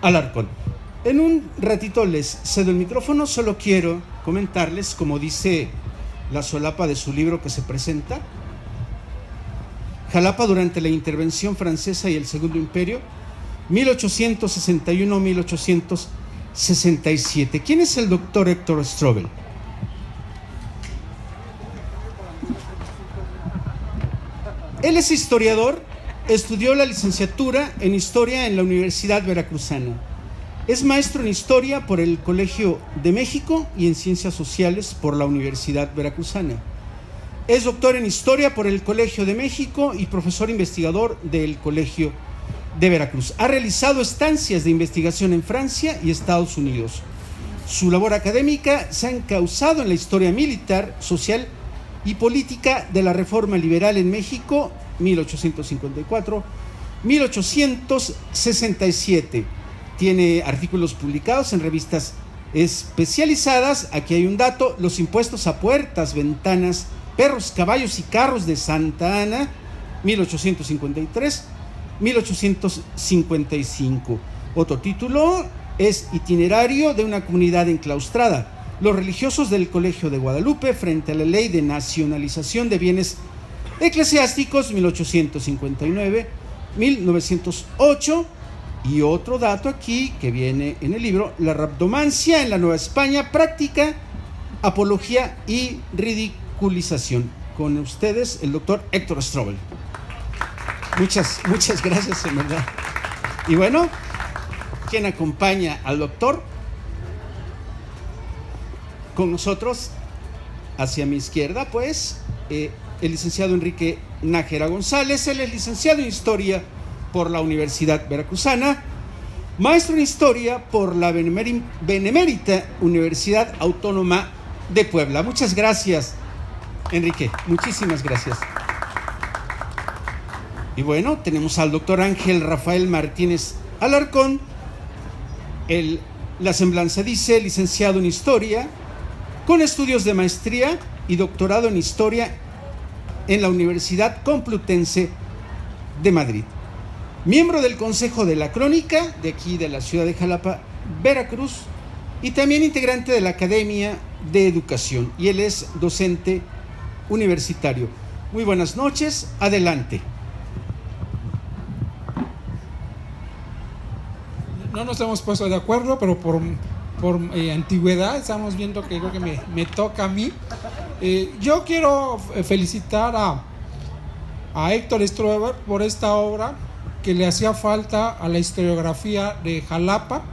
Alarcón. En un ratito les cedo el micrófono, solo quiero comentarles, como dice la solapa de su libro que se presenta, Jalapa durante la intervención francesa y el Segundo Imperio, 1861-1867. ¿Quién es el doctor Héctor Strobel? Él es historiador, estudió la licenciatura en Historia en la Universidad Veracruzana. Es maestro en Historia por el Colegio de México y en Ciencias Sociales por la Universidad Veracruzana. Es doctor en Historia por el Colegio de México y profesor investigador del Colegio de Veracruz. Ha realizado estancias de investigación en Francia y Estados Unidos. Su labor académica se ha encauzado en la historia militar, social y política de la Reforma Liberal en México, 1854-1867. Tiene artículos publicados en revistas especializadas. Aquí hay un dato: los impuestos a puertas, ventanas, perros, caballos y carros de Santa Ana, 1853-1855. Otro título es Itinerario de una comunidad enclaustrada: los religiosos del Colegio de Guadalupe frente a la ley de nacionalización de bienes eclesiásticos, 1859-1908. Y otro dato aquí que viene en el libro: la rhabdomancia en la Nueva España, práctica, apología y ridiculización. Con ustedes, el doctor Héctor Strobel. Muchas gracias, en verdad. Y bueno, ¿quién acompaña al doctor? Con nosotros, hacia mi izquierda, pues, el licenciado Enrique Nájera González. Él es licenciado en Historia por la Universidad Veracruzana, maestro en Historia por la Benemérita Universidad Autónoma de Puebla. Muchas gracias, Enrique. Muchísimas gracias. Y bueno, tenemos al doctor Ángel Rafael Martínez Alarcón. La semblanza dice: licenciado en Historia, con estudios de maestría y doctorado en Historia en la Universidad Complutense de Madrid. Miembro del Consejo de la Crónica, de aquí de la ciudad de Jalapa, Veracruz, y también integrante de la Academia de Educación. Y él es docente universitario. Muy buenas noches, adelante. No nos hemos puesto de acuerdo, pero por antigüedad estamos viendo que creo que me toca a mí. Yo quiero felicitar a Héctor Strobel por esta obra que le hacía falta a la historiografía de Jalapa.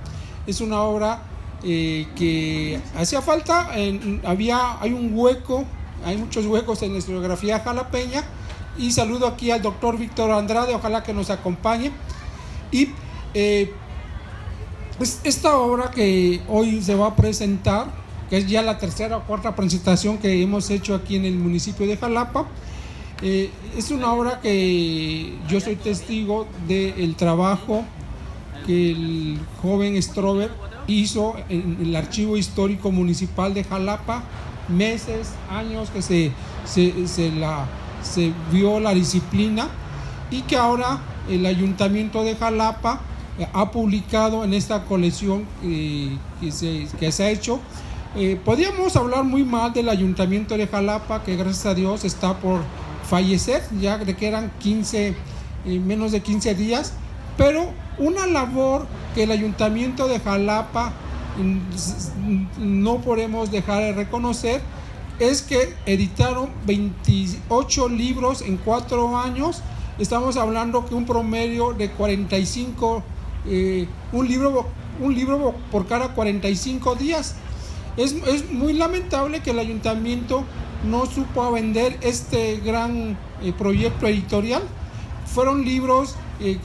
Es una obra que hacía falta. Hay un hueco, hay muchos huecos en la historiografía jalapeña, y saludo aquí al doctor Víctor Andrade, ojalá que nos acompañe. Y pues esta obra que hoy se va a presentar, que es ya la tercera o cuarta presentación que hemos hecho aquí en el municipio de Jalapa, es una obra que yo soy testigo del trabajo que el joven Strobel hizo en el Archivo Histórico Municipal de Jalapa, meses, años que se vio la disciplina, y que ahora el Ayuntamiento de Jalapa ha publicado en esta colección que se ha hecho. Podríamos hablar muy mal del Ayuntamiento de Jalapa, que gracias a Dios está por fallecer, ya de que eran menos de 15 días, pero una labor que el Ayuntamiento de Jalapa no podemos dejar de reconocer es que editaron 28 libros en 4 años. Estamos hablando que un promedio de 45, un libro por cada 45 días. Es muy lamentable que el ayuntamiento no supo vender este gran proyecto editorial. Fueron libros que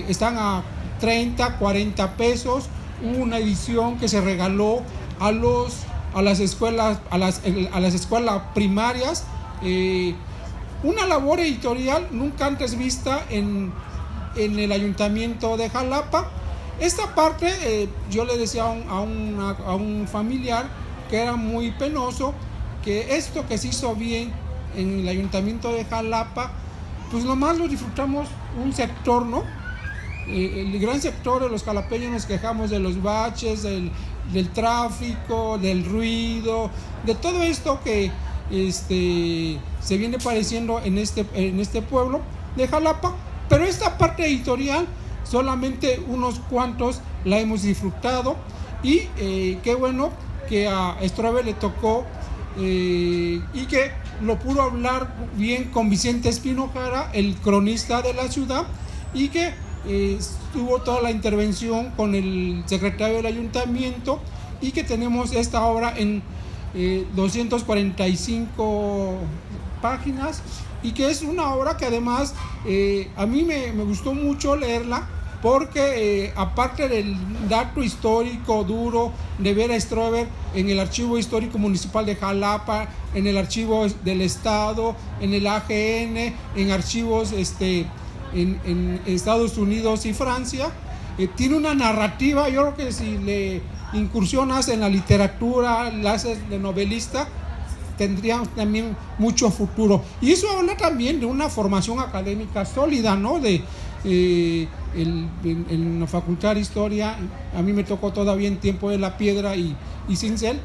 están a 30, 40 pesos. Hubo una edición que se regaló a las escuelas primarias. Una labor editorial nunca antes vista en el ayuntamiento de Jalapa. Esta parte, yo le decía a un familiar que era muy penoso que esto que se hizo bien en el ayuntamiento de Jalapa, pues nomás lo disfrutamos un sector, ¿no? el gran sector de los jalapeños nos quejamos de los baches, del tráfico, del ruido, de todo esto que se viene padeciendo en este pueblo de Jalapa, pero esta parte editorial solamente unos cuantos la hemos disfrutado y qué bueno que a Strobel le tocó y que lo pudo hablar bien con Vicente Espino Jara, el cronista de la ciudad, y que tuvo toda la intervención con el secretario del ayuntamiento, y que tenemos esta obra en 245 páginas, y que es una obra que además a mí me gustó mucho leerla, porque aparte del dato histórico duro de ver a Strobel en el Archivo Histórico Municipal de Jalapa, en el Archivo del Estado, en el AGN, en archivos en Estados Unidos y Francia, tiene una narrativa. Yo creo que si le incursionas en la literatura, la haces de novelista, tendría también mucho futuro. Y eso habla también de una formación académica sólida, ¿no? En la Facultad de Historia, a mí me tocó todavía en tiempo de la piedra y cincel,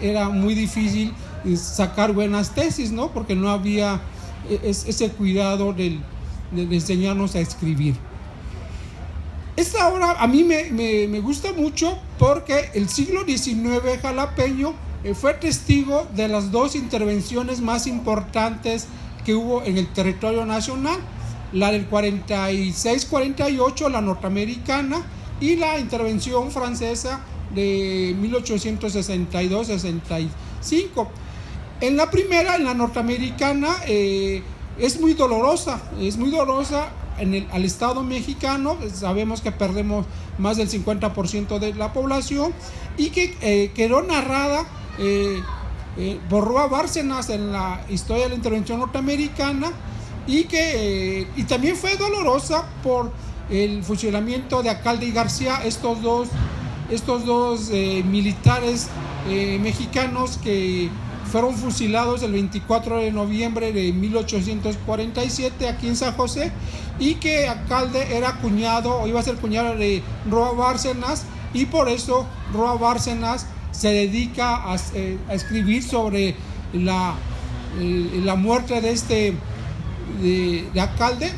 era muy difícil sacar buenas tesis, ¿no? Porque no había ese cuidado de enseñarnos a escribir. Esta obra a mí me gusta mucho porque el siglo XIX jalapeño fue testigo de las dos intervenciones más importantes que hubo en el territorio nacional: la del 46-48, la norteamericana, y la intervención francesa de 1862-65. En la primera, en la norteamericana, es muy dolorosa al Estado mexicano. Sabemos que perdemos más del 50% de la población, y que quedó narrada por Roa Bárcenas en la historia de la intervención norteamericana, y también fue dolorosa por el fusilamiento de Alcalde y García, estos dos militares mexicanos que fueron fusilados el 24 de noviembre de 1847 aquí en San José, y que Alcalde era cuñado, o iba a ser cuñado, de Roa Bárcenas, y por eso Roa Bárcenas se dedica a escribir sobre la muerte de Alcalde,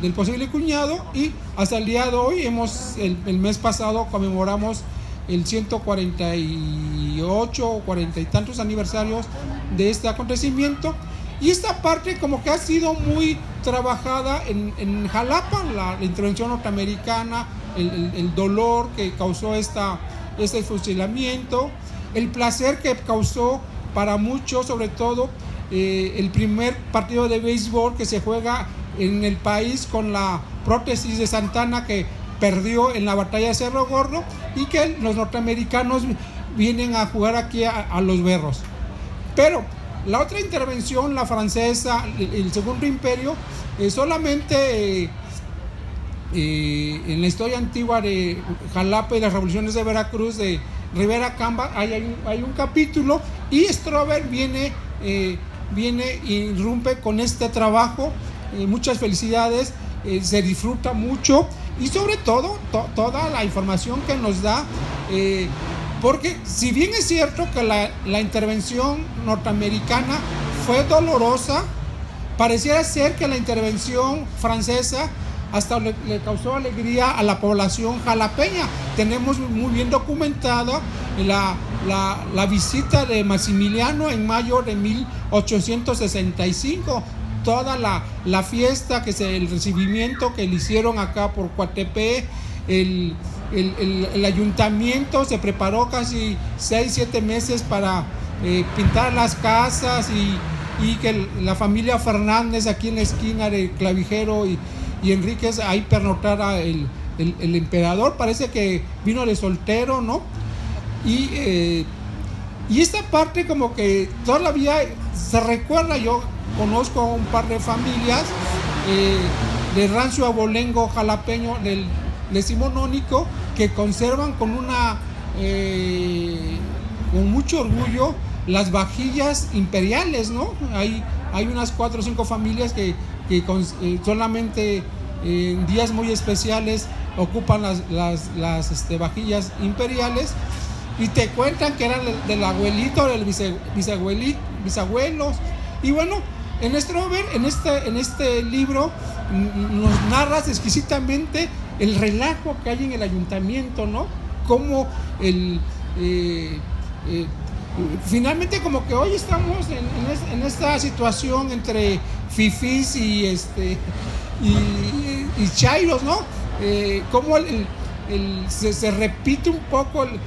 del posible cuñado, y hasta el día de hoy el mes pasado conmemoramos el 148 o 40 y tantos aniversarios de este acontecimiento. Y esta parte como que ha sido muy trabajada en Jalapa, la intervención norteamericana, el dolor que causó este fusilamiento, el placer que causó para muchos, sobre todo el primer partido de béisbol que se juega en el país con la prótesis de Santana, que perdió en la batalla de Cerro Gordo, y que los norteamericanos vienen a jugar aquí a Los Berros. Pero la otra intervención, la francesa, el Segundo Imperio, solamente en la historia antigua de Jalapa y las revoluciones de Veracruz, de Rivera Camba, hay un capítulo, y Strobel viene y irrumpe con este trabajo. Muchas felicidades, se disfruta mucho, y sobre todo toda la información que nos da, porque si bien es cierto que la intervención norteamericana fue dolorosa, pareciera ser que la intervención francesa hasta le causó alegría a la población jalapeña. Tenemos muy bien documentada la visita de Maximiliano en mayo de 1865, toda la fiesta, el recibimiento que le hicieron acá por Coatepec. El ayuntamiento se preparó casi 6-7 meses para pintar las casas, y que la familia Fernández aquí en la esquina de Clavijero y Enríquez, ahí pernoctara el emperador. Parece que vino de soltero, ¿no? Y esta parte como que todavía se recuerda. Yo conozco un par de familias de rancio abolengo jalapeño del decimonónico que conservan con mucho orgullo las vajillas imperiales, ¿no? Hay unas 4 o 5 familias que solamente en días muy especiales ocupan las vajillas imperiales, y te cuentan que eran del abuelito, del bisabuelos. Y bueno, en este libro nos narras exquisitamente el relajo que hay en el ayuntamiento, ¿no? Como finalmente, como que hoy estamos en esta situación entre fifís y chairos, ¿no? Como se repite un poco el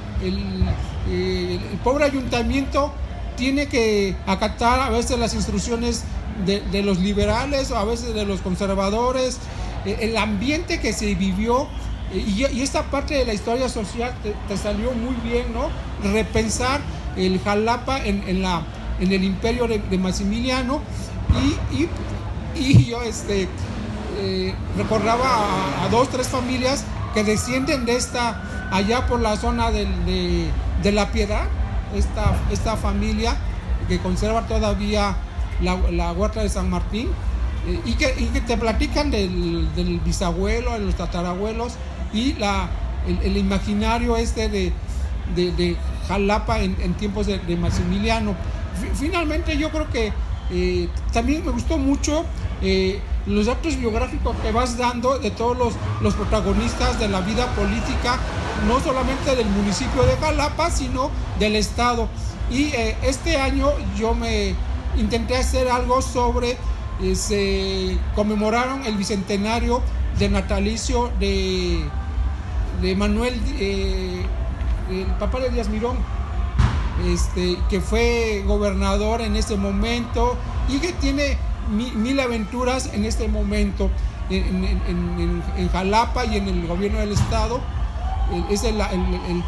pobre ayuntamiento tiene que acatar a veces las instrucciones de los liberales o a veces de los conservadores, el ambiente que se vivió, y esta parte de la historia social te salió muy bien, ¿no? Repensar el Jalapa en el imperio de Maximiliano, y yo recordaba a 2, 3 familias que descienden de allá por la zona de La Piedad, esta familia que conserva todavía la huerta de San Martín, y que te platican del bisabuelo, de los tatarabuelos, y el imaginario de Jalapa en tiempos de Maximiliano. Finalmente, yo creo que también me gustó mucho los datos biográficos que vas dando de todos los protagonistas de la vida política, no solamente del municipio de Jalapa, sino del estado. Y este año yo me intenté hacer algo sobre, se conmemoraron el bicentenario de natalicio de Manuel, el papá de Díaz Mirón, que fue gobernador en ese momento y que tiene mil aventuras en este momento en Jalapa y en el gobierno del estado. Es el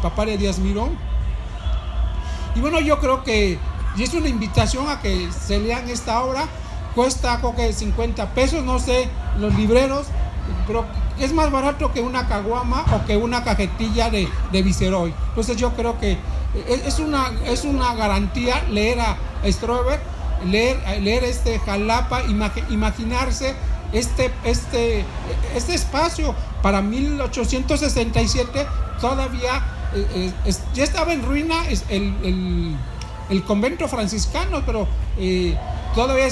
papá de Díaz Mirón. Y bueno, yo creo que, y es una invitación a que se lean esta obra. Cuesta, creo que 50 pesos, no sé, los libreros, pero es más barato que una caguama o que una cajetilla de Viceroy. Entonces yo creo que es una garantía leer a Strober, leer Jalapa, imaginarse este espacio. Para 1867 todavía ya estaba en ruina el convento franciscano, pero todavía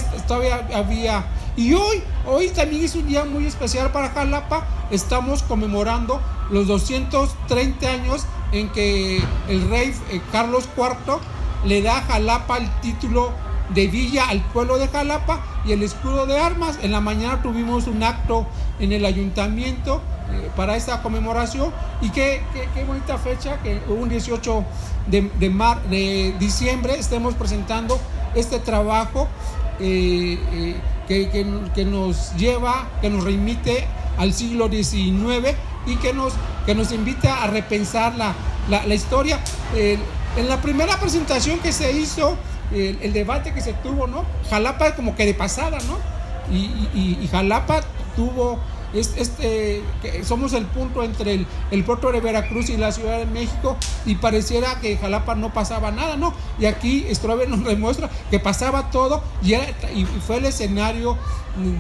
había. Y hoy también es un día muy especial para Jalapa. Estamos conmemorando los 230 años en que el rey Carlos IV le da a Jalapa el título de villa al pueblo de Jalapa y el escudo de armas. En la mañana tuvimos un acto en el ayuntamiento para esta conmemoración, y qué bonita fecha que un 18 de diciembre estemos presentando este trabajo que nos remite al siglo XIX y que nos invita a repensar la historia. En la primera presentación que se hizo, el debate que se tuvo, ¿no? Jalapa como que de pasada, ¿no? Y Jalapa tuvo que somos el punto entre el puerto de Veracruz y la Ciudad de México, y pareciera que Jalapa no pasaba nada, ¿no? Y aquí Strober nos demuestra que pasaba todo, y fue el escenario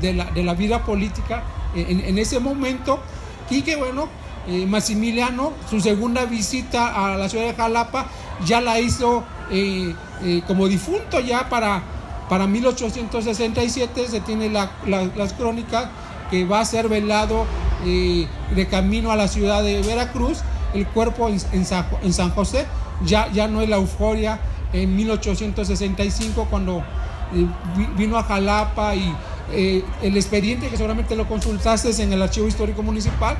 de la vida política en ese momento. Y que bueno, Maximiliano, su segunda visita a la ciudad de Jalapa, ya la hizo como difunto. Ya para 1867 se tiene las crónicas que va a ser velado de camino a la ciudad de Veracruz, el cuerpo en San José. Ya no es la euforia en 1865 cuando vino a Jalapa, y el expediente, que seguramente lo consultaste en el Archivo Histórico Municipal,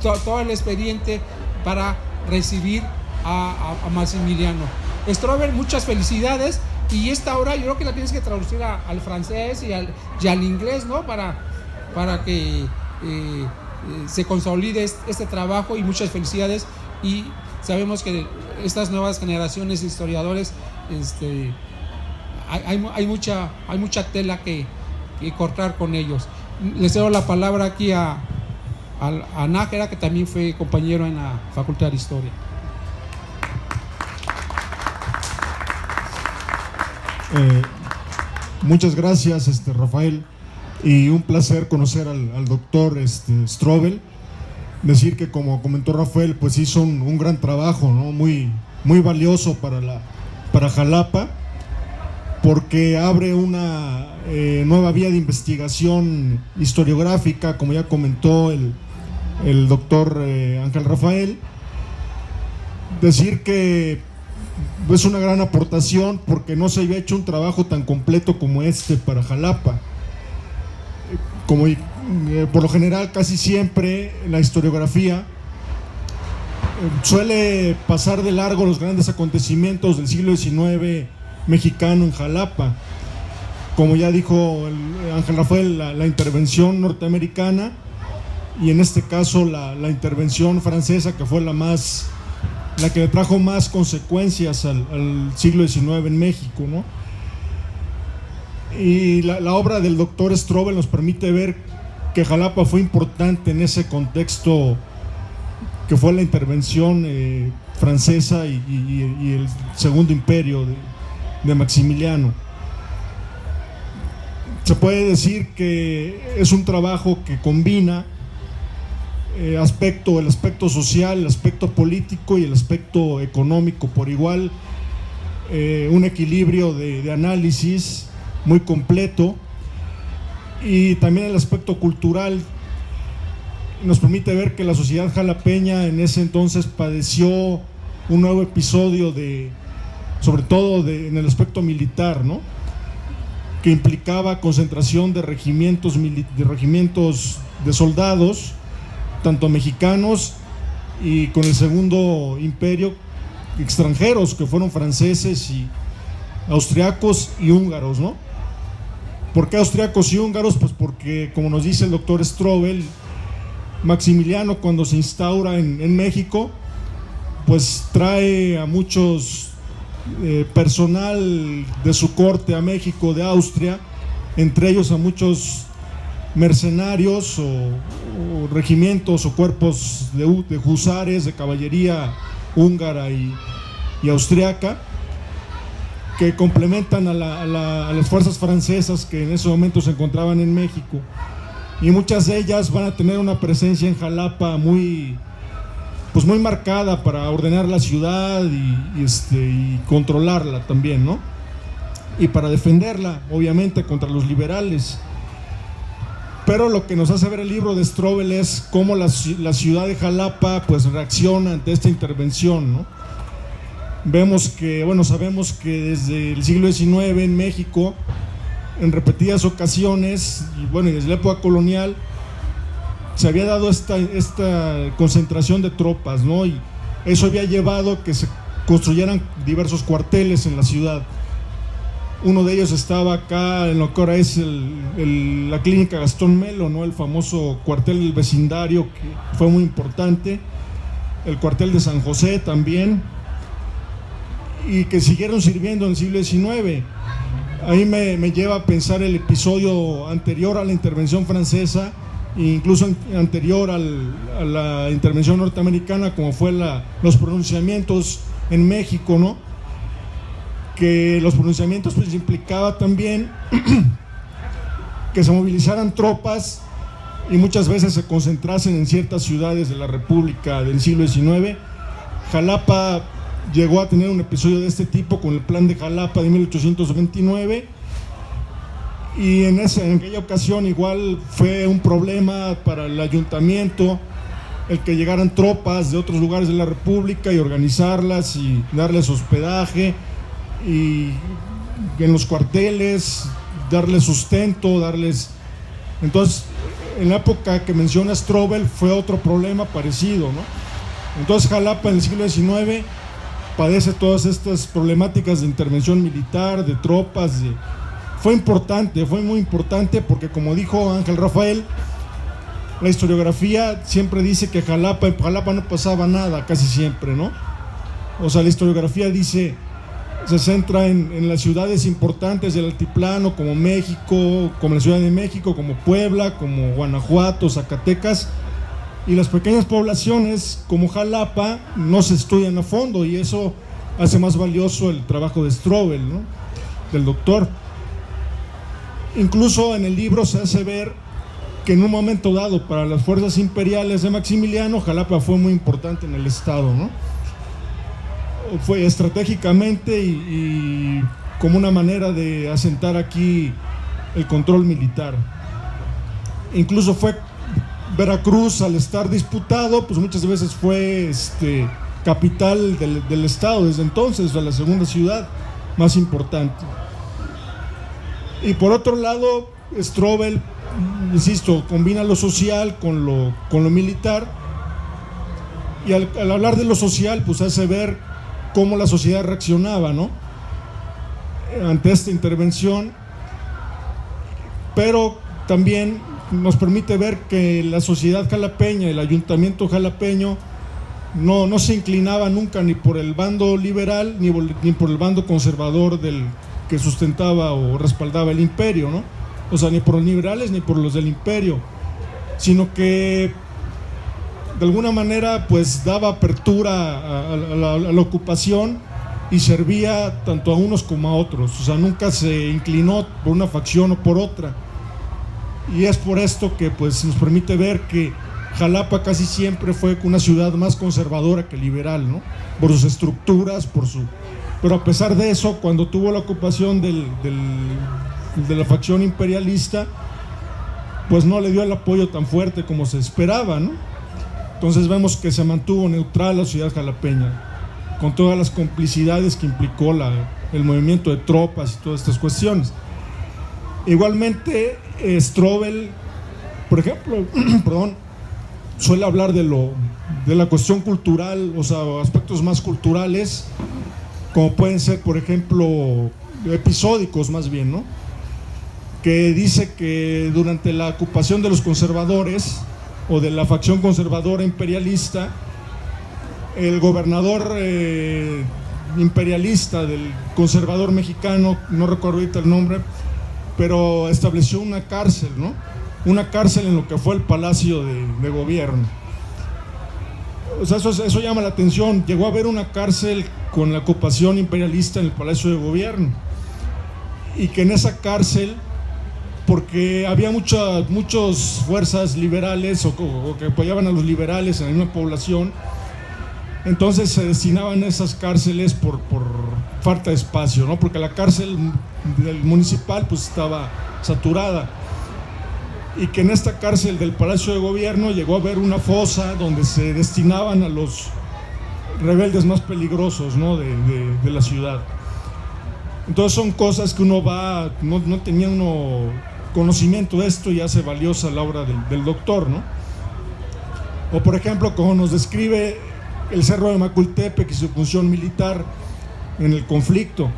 todo el expediente para recibir a Maximiliano. Strober, muchas felicidades, y esta obra yo creo que la tienes que traducir al francés y al inglés, ¿no? Para que se consolide este trabajo, y muchas felicidades. Y sabemos que estas nuevas generaciones de historiadores, hay mucha tela que cortar con ellos. Les cedo la palabra aquí a Nájera, que también fue compañero en la Facultad de Historia. Muchas gracias, Rafael. y un placer conocer al doctor Strobel. Decir que, como comentó Rafael, pues hizo un gran trabajo, ¿no? Muy valioso para Jalapa, porque abre una nueva vía de investigación historiográfica, como ya comentó el doctor Ángel Rafael. Decir que es una gran aportación porque no se había hecho un trabajo tan completo como para Jalapa. Como por lo general, casi siempre la historiografía suele pasar de largo los grandes acontecimientos del siglo XIX mexicano en Jalapa. Como ya dijo Ángel Rafael, la intervención norteamericana, y en este caso la intervención francesa, que fue la que le trajo más consecuencias al siglo XIX en México, ¿no? Y la obra del doctor Strobel nos permite ver que Jalapa fue importante en ese contexto que fue la intervención francesa y el segundo imperio de Maximiliano. Se puede decir que es un trabajo que combina el aspecto social, el aspecto político y el aspecto económico por igual, un equilibrio de análisis muy completo, y también el aspecto cultural nos permite ver que la sociedad jalapeña en ese entonces padeció un nuevo episodio sobre todo en el aspecto militar, ¿no? Que implicaba concentración de regimientos de soldados, tanto mexicanos y con el segundo imperio, extranjeros, que fueron franceses y austriacos y húngaros, ¿no? ¿Por qué austriacos y húngaros? Pues porque, como nos dice el doctor Strobel, Maximiliano, cuando se instaura en México, pues trae a muchos personal de su corte a México de Austria, entre ellos a muchos mercenarios o regimientos o cuerpos de husares, de caballería húngara y austriaca, que complementan a las fuerzas francesas que en ese momento se encontraban en México, y muchas de ellas van a tener una presencia en Jalapa muy marcada para ordenar la ciudad y controlarla también, ¿no? Y para defenderla, obviamente, contra los liberales. Pero lo que nos hace ver el libro de Strobel es cómo la ciudad de Jalapa pues reacciona ante esta intervención, ¿no? Sabemos que desde el siglo XIX en México, en repetidas ocasiones, y desde la época colonial, se había dado esta concentración de tropas, ¿no? Y eso había llevado a que se construyeran diversos cuarteles en la ciudad. Uno de ellos estaba acá en lo que ahora es la clínica Gastón Melo, ¿no? El famoso cuartel del vecindario, que fue muy importante. El cuartel de San José también, y que siguieron sirviendo en el siglo XIX. Ahí me lleva a pensar el episodio anterior a la intervención francesa, e incluso anterior a la intervención norteamericana, como fue los pronunciamientos en México, ¿no? Que los pronunciamientos pues implicaba también que se movilizaran tropas y muchas veces se concentrasen en ciertas ciudades de la República del siglo XIX. Jalapa llegó a tener un episodio de este tipo con el Plan de Jalapa de 1829, y en aquella ocasión igual fue un problema para el ayuntamiento el que llegaran tropas de otros lugares de la República y organizarlas y darles hospedaje, y en los cuarteles darles sustento, entonces en la época que menciona Strobel fue otro problema parecido, ¿no? Entonces Jalapa en el siglo XIX padece todas estas problemáticas de intervención militar, de tropas, fue muy importante porque, como dijo Ángel Rafael, la historiografía siempre dice que en Jalapa no pasaba nada casi siempre, ¿no? O sea, la historiografía se centra en las ciudades importantes del altiplano, como México, como la Ciudad de México, como Puebla, como Guanajuato, Zacatecas, y las pequeñas poblaciones como Jalapa no se estudian a fondo, y eso hace más valioso el trabajo de Strobel, ¿no? Del doctor. Incluso en el libro se hace ver que en un momento dado para las fuerzas imperiales de Maximiliano, Jalapa fue muy importante en el estado, ¿no? Fue estratégicamente y como una manera de asentar aquí el control militar. Incluso fue Veracruz, al estar disputado, pues muchas veces fue capital del estado desde entonces, la segunda ciudad más importante. Y por otro lado, Strobel, insisto, combina lo social con lo militar, y al hablar de lo social, pues hace ver cómo la sociedad reaccionaba, ¿no?, ante esta intervención, pero también nos permite ver que la sociedad jalapeña, el ayuntamiento jalapeño, no se inclinaba nunca ni por el bando liberal ni por el bando conservador que sustentaba o respaldaba el imperio, ¿no? O sea, ni por los liberales ni por los del imperio, sino que de alguna manera pues daba apertura a la ocupación y servía tanto a unos como a otros. O sea, nunca se inclinó por una facción o por otra. Y es por esto que pues nos permite ver que Jalapa casi siempre fue una ciudad más conservadora que liberal, ¿no?, por sus estructuras, pero a pesar de eso, cuando tuvo la ocupación de la facción imperialista, pues no le dio el apoyo tan fuerte como se esperaba, ¿no? Entonces vemos que se mantuvo neutral la ciudad jalapeña, con todas las complicidades que implicó el movimiento de tropas y todas estas cuestiones. Igualmente, Strobel, por ejemplo, suele hablar de la cuestión cultural, o sea, aspectos más culturales, como pueden ser, por ejemplo, episódicos más bien, ¿no?, que dice que durante la ocupación de los conservadores o de la facción conservadora imperialista, el gobernador imperialista del conservador mexicano, no recuerdo ahorita el nombre, pero estableció una cárcel, ¿no?, una cárcel en lo que fue el Palacio de Gobierno. O sea, eso llama la atención. Llegó a haber una cárcel con la ocupación imperialista en el Palacio de Gobierno, y que en esa cárcel, porque había muchas fuerzas liberales o que apoyaban a los liberales en la misma población, entonces se destinaban a esas cárceles por falta de espacio, ¿no?, porque la cárcel del municipal pues estaba saturada, y que en esta cárcel del Palacio de Gobierno llegó a haber una fosa donde se destinaban a los rebeldes más peligrosos, ¿no?, de la ciudad. Entonces son cosas que uno no tenía uno conocimiento de esto y hace valiosa la obra del doctor, ¿no? O por ejemplo, como nos describe el Cerro de Macultepec y su función militar en el conflicto,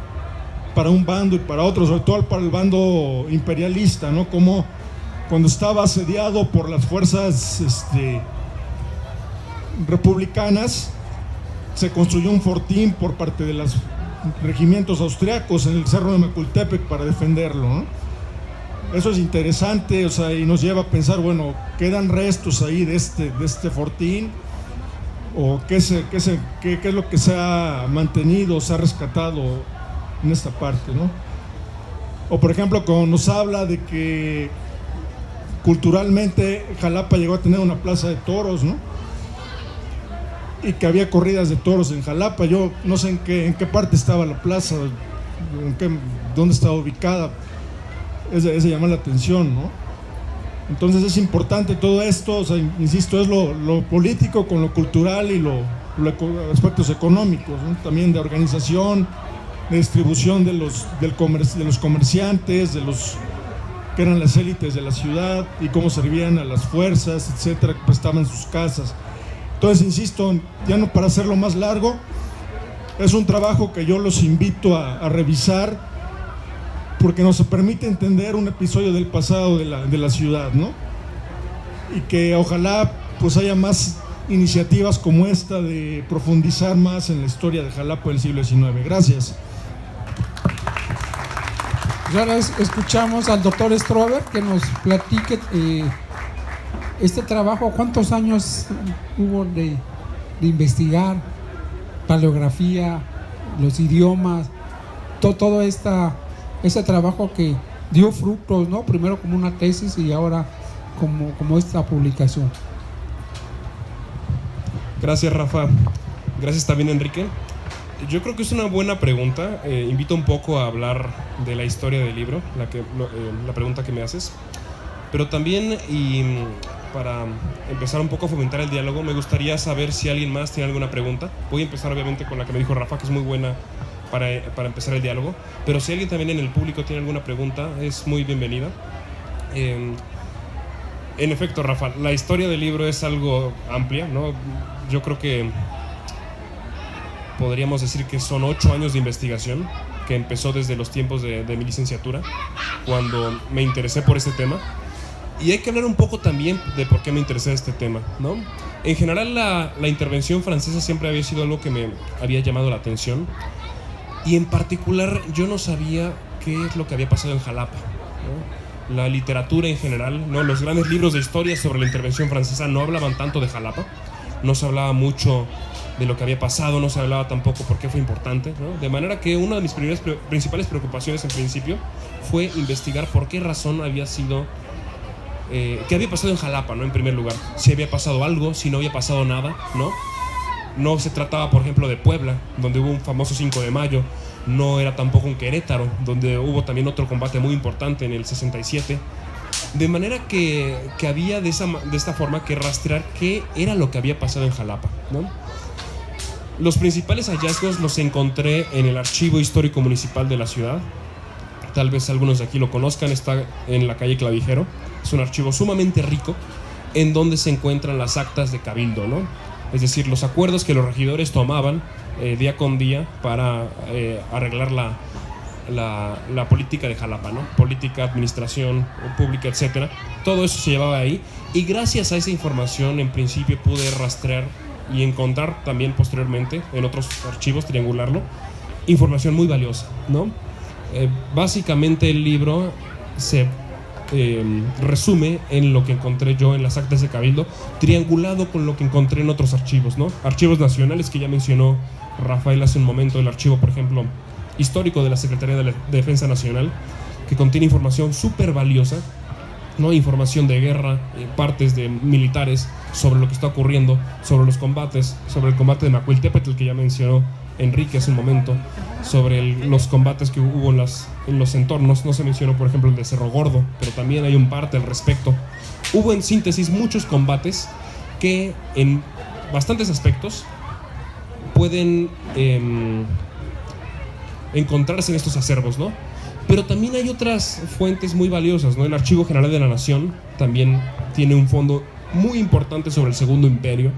para un bando y para otro, sobre todo para el bando imperialista, ¿no?, como cuando estaba asediado por las fuerzas republicanas, se construyó un fortín por parte de los regimientos austriacos en el Cerro de Macultepec para defenderlo, ¿no? Eso es interesante, o sea, y nos lleva a pensar, bueno, ¿quedan restos ahí de este fortín? ¿O qué es lo que se ha mantenido, se ha rescatado en esta parte, ¿no? O por ejemplo, cuando nos habla de que culturalmente Jalapa llegó a tener una plaza de toros, ¿no?, y que había corridas de toros en Jalapa. Yo no sé en qué parte estaba la plaza, dónde estaba ubicada. Es de llamar la atención, ¿no? Entonces es importante todo esto, o sea, insisto, es lo político con lo cultural y los aspectos económicos, ¿no?, también de organización, de distribución de los comerciantes, de los que eran las élites de la ciudad, y cómo servían a las fuerzas, etcétera, que prestaban sus casas. Entonces, insisto, ya no para hacerlo más largo, es un trabajo que yo los invito a revisar, porque nos permite entender un episodio del pasado de la ciudad, ¿no? Y que ojalá pues haya más iniciativas como esta de profundizar más en la historia de Jalapa del siglo XIX. Gracias. Y ahora escuchamos al doctor Strobel que nos platique este trabajo. ¿Cuántos años hubo de investigar paleografía, los idiomas, todo ese trabajo que dio frutos, ¿no? Primero como una tesis y ahora como esta publicación. Gracias, Rafa. Gracias también, Enrique. Yo creo que es una buena pregunta. Invito un poco a hablar de la historia del libro, la pregunta que me haces. Pero también, y para empezar un poco a fomentar el diálogo, me gustaría saber si alguien más tiene alguna pregunta. Voy a empezar obviamente con la que me dijo Rafa, que es muy buena para empezar el diálogo. Pero si alguien también en el público tiene alguna pregunta, es muy bienvenida. En efecto, Rafa, la historia del libro es algo amplia, ¿no? Yo creo que podríamos decir que son 8 años de investigación, que empezó desde los tiempos de mi licenciatura, cuando me interesé por este tema. Y hay que hablar un poco también de por qué me interesé de este tema, ¿no? En general, la intervención francesa siempre había sido algo que me había llamado la atención. Y en particular, yo no sabía qué es lo que había pasado en Jalapa, ¿no? La literatura en general, ¿no? Los grandes libros de historia sobre la intervención francesa no hablaban tanto de Jalapa, no se hablaba mucho de lo que había pasado, no se hablaba tampoco por qué fue importante, ¿no? De manera que una de mis principales preocupaciones en principio fue investigar por qué razón había sido, qué había pasado en Jalapa, ¿no? En primer lugar, si había pasado algo, si no había pasado nada, ¿no? No se trataba, por ejemplo, de Puebla, donde hubo un famoso 5 de mayo, no era tampoco un Querétaro, donde hubo también otro combate muy importante en el 67. De manera que había de esta forma que rastrear qué era lo que había pasado en Jalapa, ¿no? Los principales hallazgos los encontré en el Archivo Histórico Municipal de la ciudad. Tal vez algunos de aquí lo conozcan, está en la calle Clavijero. Es un archivo sumamente rico en donde se encuentran las actas de cabildo, ¿no? Es decir, los acuerdos que los regidores tomaban día con día para arreglar la política de Jalapa, ¿no? Política, administración pública, etcétera. Todo eso se llevaba ahí, y gracias a esa información en principio pude rastrear y encontrar también posteriormente en otros archivos, triangularlo, información muy valiosa, ¿no? Básicamente el libro se resume en lo que encontré yo en las actas de cabildo, triangulado con lo que encontré en otros archivos, ¿no? Archivos nacionales que ya mencionó Rafael hace un momento, el archivo, por ejemplo, histórico de la Secretaría de Defensa Nacional, que contiene información súper valiosa, ¿no? Información de guerra, partes de militares sobre lo que está ocurriendo, sobre los combates, sobre el combate de Macuiltepetl que ya mencionó Enrique hace un momento, sobre los combates que hubo en los entornos. No se mencionó, por ejemplo, el de Cerro Gordo, pero también hay un parte al respecto. Hubo, en síntesis, muchos combates que en bastantes aspectos pueden encontrarse en estos acervos, ¿no? Pero también hay otras fuentes muy valiosas, ¿no? El Archivo General de la Nación también tiene un fondo muy importante sobre el Segundo Imperio,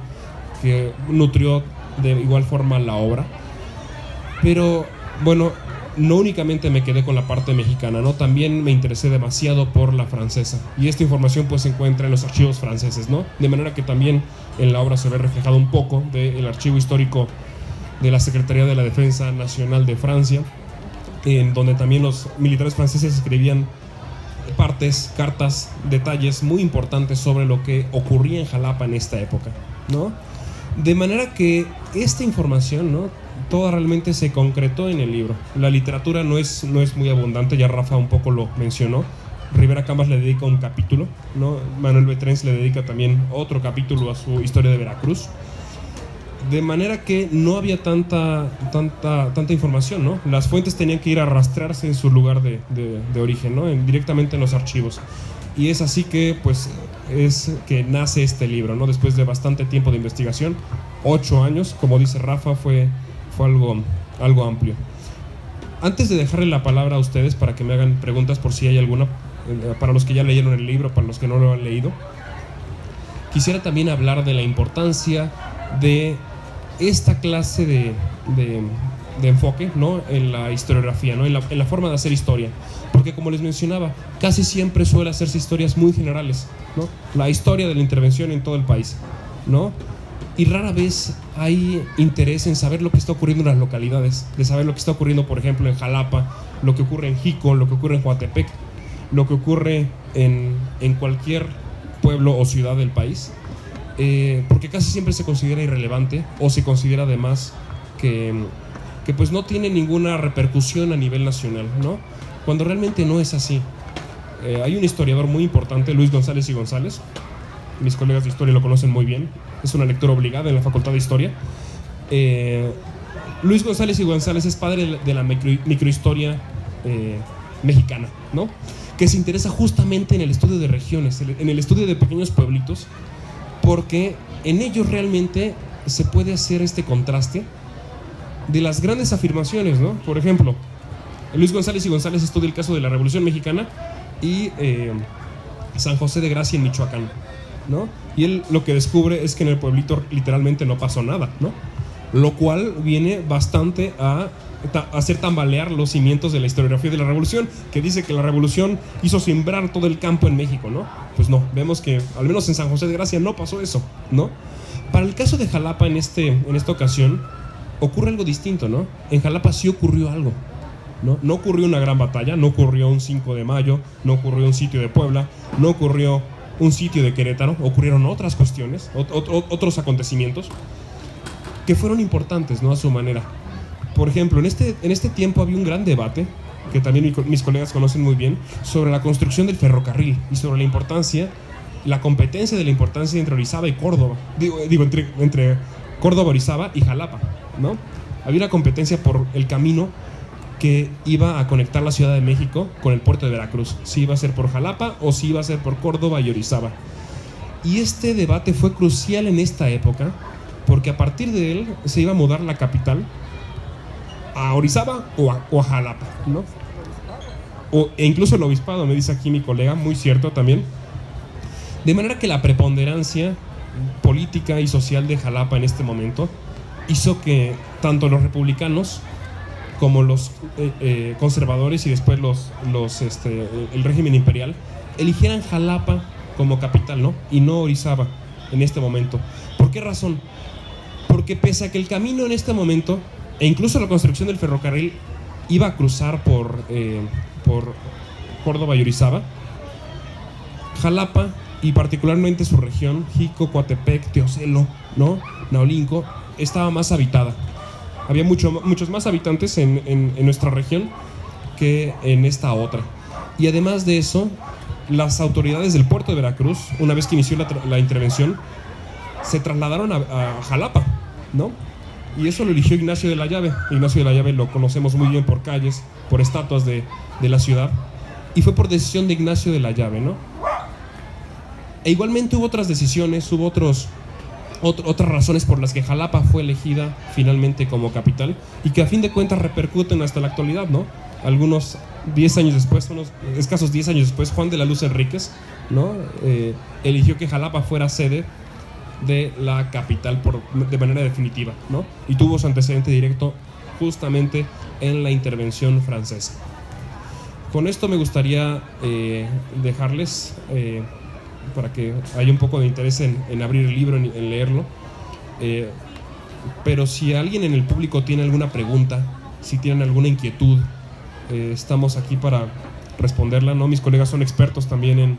que nutrió de igual forma la obra. Pero, bueno, no únicamente me quedé con la parte mexicana, ¿no? También me interesé demasiado por la francesa. Y esta información pues se encuentra en los archivos franceses, ¿no? De manera que también en la obra se ve reflejado un poco del archivo histórico de la Secretaría de la Defensa Nacional de Francia, en donde también los militares franceses escribían partes, cartas, detalles muy importantes sobre lo que ocurría en Jalapa en esta época, ¿no? De manera que esta información, ¿no? Toda realmente se concretó en el libro. La literatura no es muy abundante, ya Rafa un poco lo mencionó. Rivera Cambas le dedica un capítulo, ¿no? Manuel Betrens le dedica también otro capítulo a su historia de Veracruz. De manera que no había tanta información, ¿no? Las fuentes tenían que ir a rastrearse en su lugar de origen, ¿no? Directamente en los archivos. Y es así que, pues, es que nace este libro, ¿no? Después de bastante tiempo de investigación, 8 años, como dice Rafa, fue algo amplio. Antes de dejarle la palabra a ustedes para que me hagan preguntas por si hay alguna, para los que ya leyeron el libro, para los que no lo han leído, quisiera también hablar de la importancia de esta clase de enfoque, ¿no? En la historiografía, ¿no? En la forma de hacer historia, porque como les mencionaba, casi siempre suele hacerse historias muy generales, ¿no? La historia de la intervención en todo el país, ¿no? Y rara vez hay interés en saber lo que está ocurriendo en las localidades, de saber lo que está ocurriendo, por ejemplo, en Jalapa, lo que ocurre en Jico, lo que ocurre en Coatepec, lo que ocurre en cualquier pueblo o ciudad del país. Porque casi siempre se considera irrelevante, o se considera además que pues no tiene ninguna repercusión a nivel nacional, ¿no? Cuando realmente no es así. hay un historiador muy importante, Luis González y González. Mis colegas de historia lo conocen muy bien. Es una lectura obligada en la Facultad de Historia. Luis González y González es padre de la microhistoria mexicana, ¿no? Que se interesa justamente en el estudio de regiones, en el estudio de pequeños pueblitos, porque en ellos realmente se puede hacer este contraste de las grandes afirmaciones, ¿no? Por ejemplo, Luis González y González estudia el caso de la Revolución Mexicana y San José de Gracia en Michoacán, ¿no? Y él lo que descubre es que en el pueblito literalmente no pasó nada, ¿no? Lo cual viene bastante a hacer tambalear los cimientos de la historiografía de la Revolución, que dice que la Revolución hizo sembrar todo el campo en México, ¿no? Pues no, vemos que al menos en San José de Gracia no pasó eso, ¿no? Para el caso de Jalapa en esta ocasión ocurre algo distinto, ¿no? En Jalapa sí ocurrió algo, ¿no? No ocurrió una gran batalla, no ocurrió un 5 de mayo, no ocurrió un sitio de Puebla, no ocurrió un sitio de Querétaro, ocurrieron otras cuestiones, otros acontecimientos que fueron importantes, ¿no? A su manera. Por ejemplo, en este tiempo había un gran debate, que también mis colegas conocen muy bien, sobre la construcción del ferrocarril y sobre la importancia, la competencia de la importancia entre Orizaba y Córdoba. Entre Córdoba, Orizaba y Jalapa, ¿no? Había una competencia por el camino que iba a conectar la Ciudad de México con el puerto de Veracruz. Si iba a ser por Jalapa o si iba a ser por Córdoba y Orizaba. Y este debate fue crucial en esta época, porque a partir de él se iba a mudar la capital a Orizaba o a Jalapa, ¿no? E incluso el obispado, me dice aquí mi colega, muy cierto también. De manera que la preponderancia política y social de Jalapa en este momento hizo que tanto los republicanos como los conservadores y después el régimen imperial eligieran Jalapa como capital, ¿no? Y no Orizaba en este momento. ¿Por qué razón? Porque pese a que el camino en este momento e incluso la construcción del ferrocarril iba a cruzar por Córdoba y Orizaba, Jalapa y particularmente su región, Jico, Coatepec, Teocelo, ¿no? Naolinco, estaba más habitada. Había muchos más habitantes en nuestra región que en esta otra. Y además de eso, las autoridades del puerto de Veracruz, una vez que inició la intervención, se trasladaron a Jalapa, ¿no? Y eso lo eligió Ignacio de la Llave. Ignacio de la Llave lo conocemos muy bien por calles, por estatuas de la ciudad. Y fue por decisión de Ignacio de la Llave, ¿no? E igualmente hubo otras decisiones, hubo otras razones por las que Jalapa fue elegida finalmente como capital y que a fin de cuentas repercuten hasta la actualidad, ¿no? Algunos 10 años después, unos escasos 10 años después, Juan de la Luz Enríquez, ¿no? Eligió que Jalapa fuera sede de la capital de manera definitiva, ¿no? Y tuvo su antecedente directo justamente en la intervención francesa. Con esto me gustaría dejarles para que haya un poco de interés en abrir el libro, en leerlo. Pero si alguien en el público tiene alguna pregunta, si tienen alguna inquietud, estamos aquí para responderla, ¿no? Mis colegas son expertos también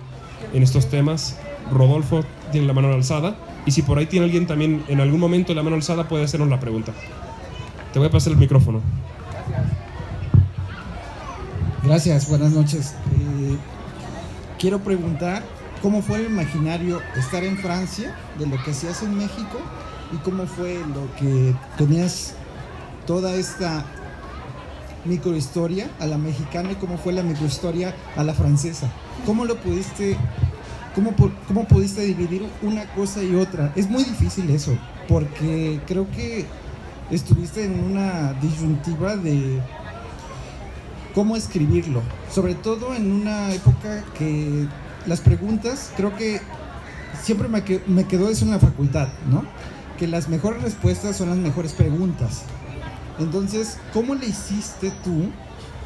en estos temas. Rodolfo tiene la mano alzada, y si por ahí tiene alguien también en algún momento la mano alzada, puede hacernos la pregunta. Te voy a pasar el micrófono. Gracias, buenas noches. Quiero preguntar cómo fue el imaginario estar en Francia de lo que hacías en México y cómo fue lo que tenías toda esta microhistoria a la mexicana y cómo fue la microhistoria a la francesa. ¿Cómo pudiste dividir una cosa y otra? Es muy difícil eso, porque creo que estuviste en una disyuntiva de cómo escribirlo, sobre todo en una época que las preguntas, creo que siempre me quedó eso en la facultad, ¿no? Que las mejores respuestas son las mejores preguntas. Entonces, ¿cómo le hiciste tú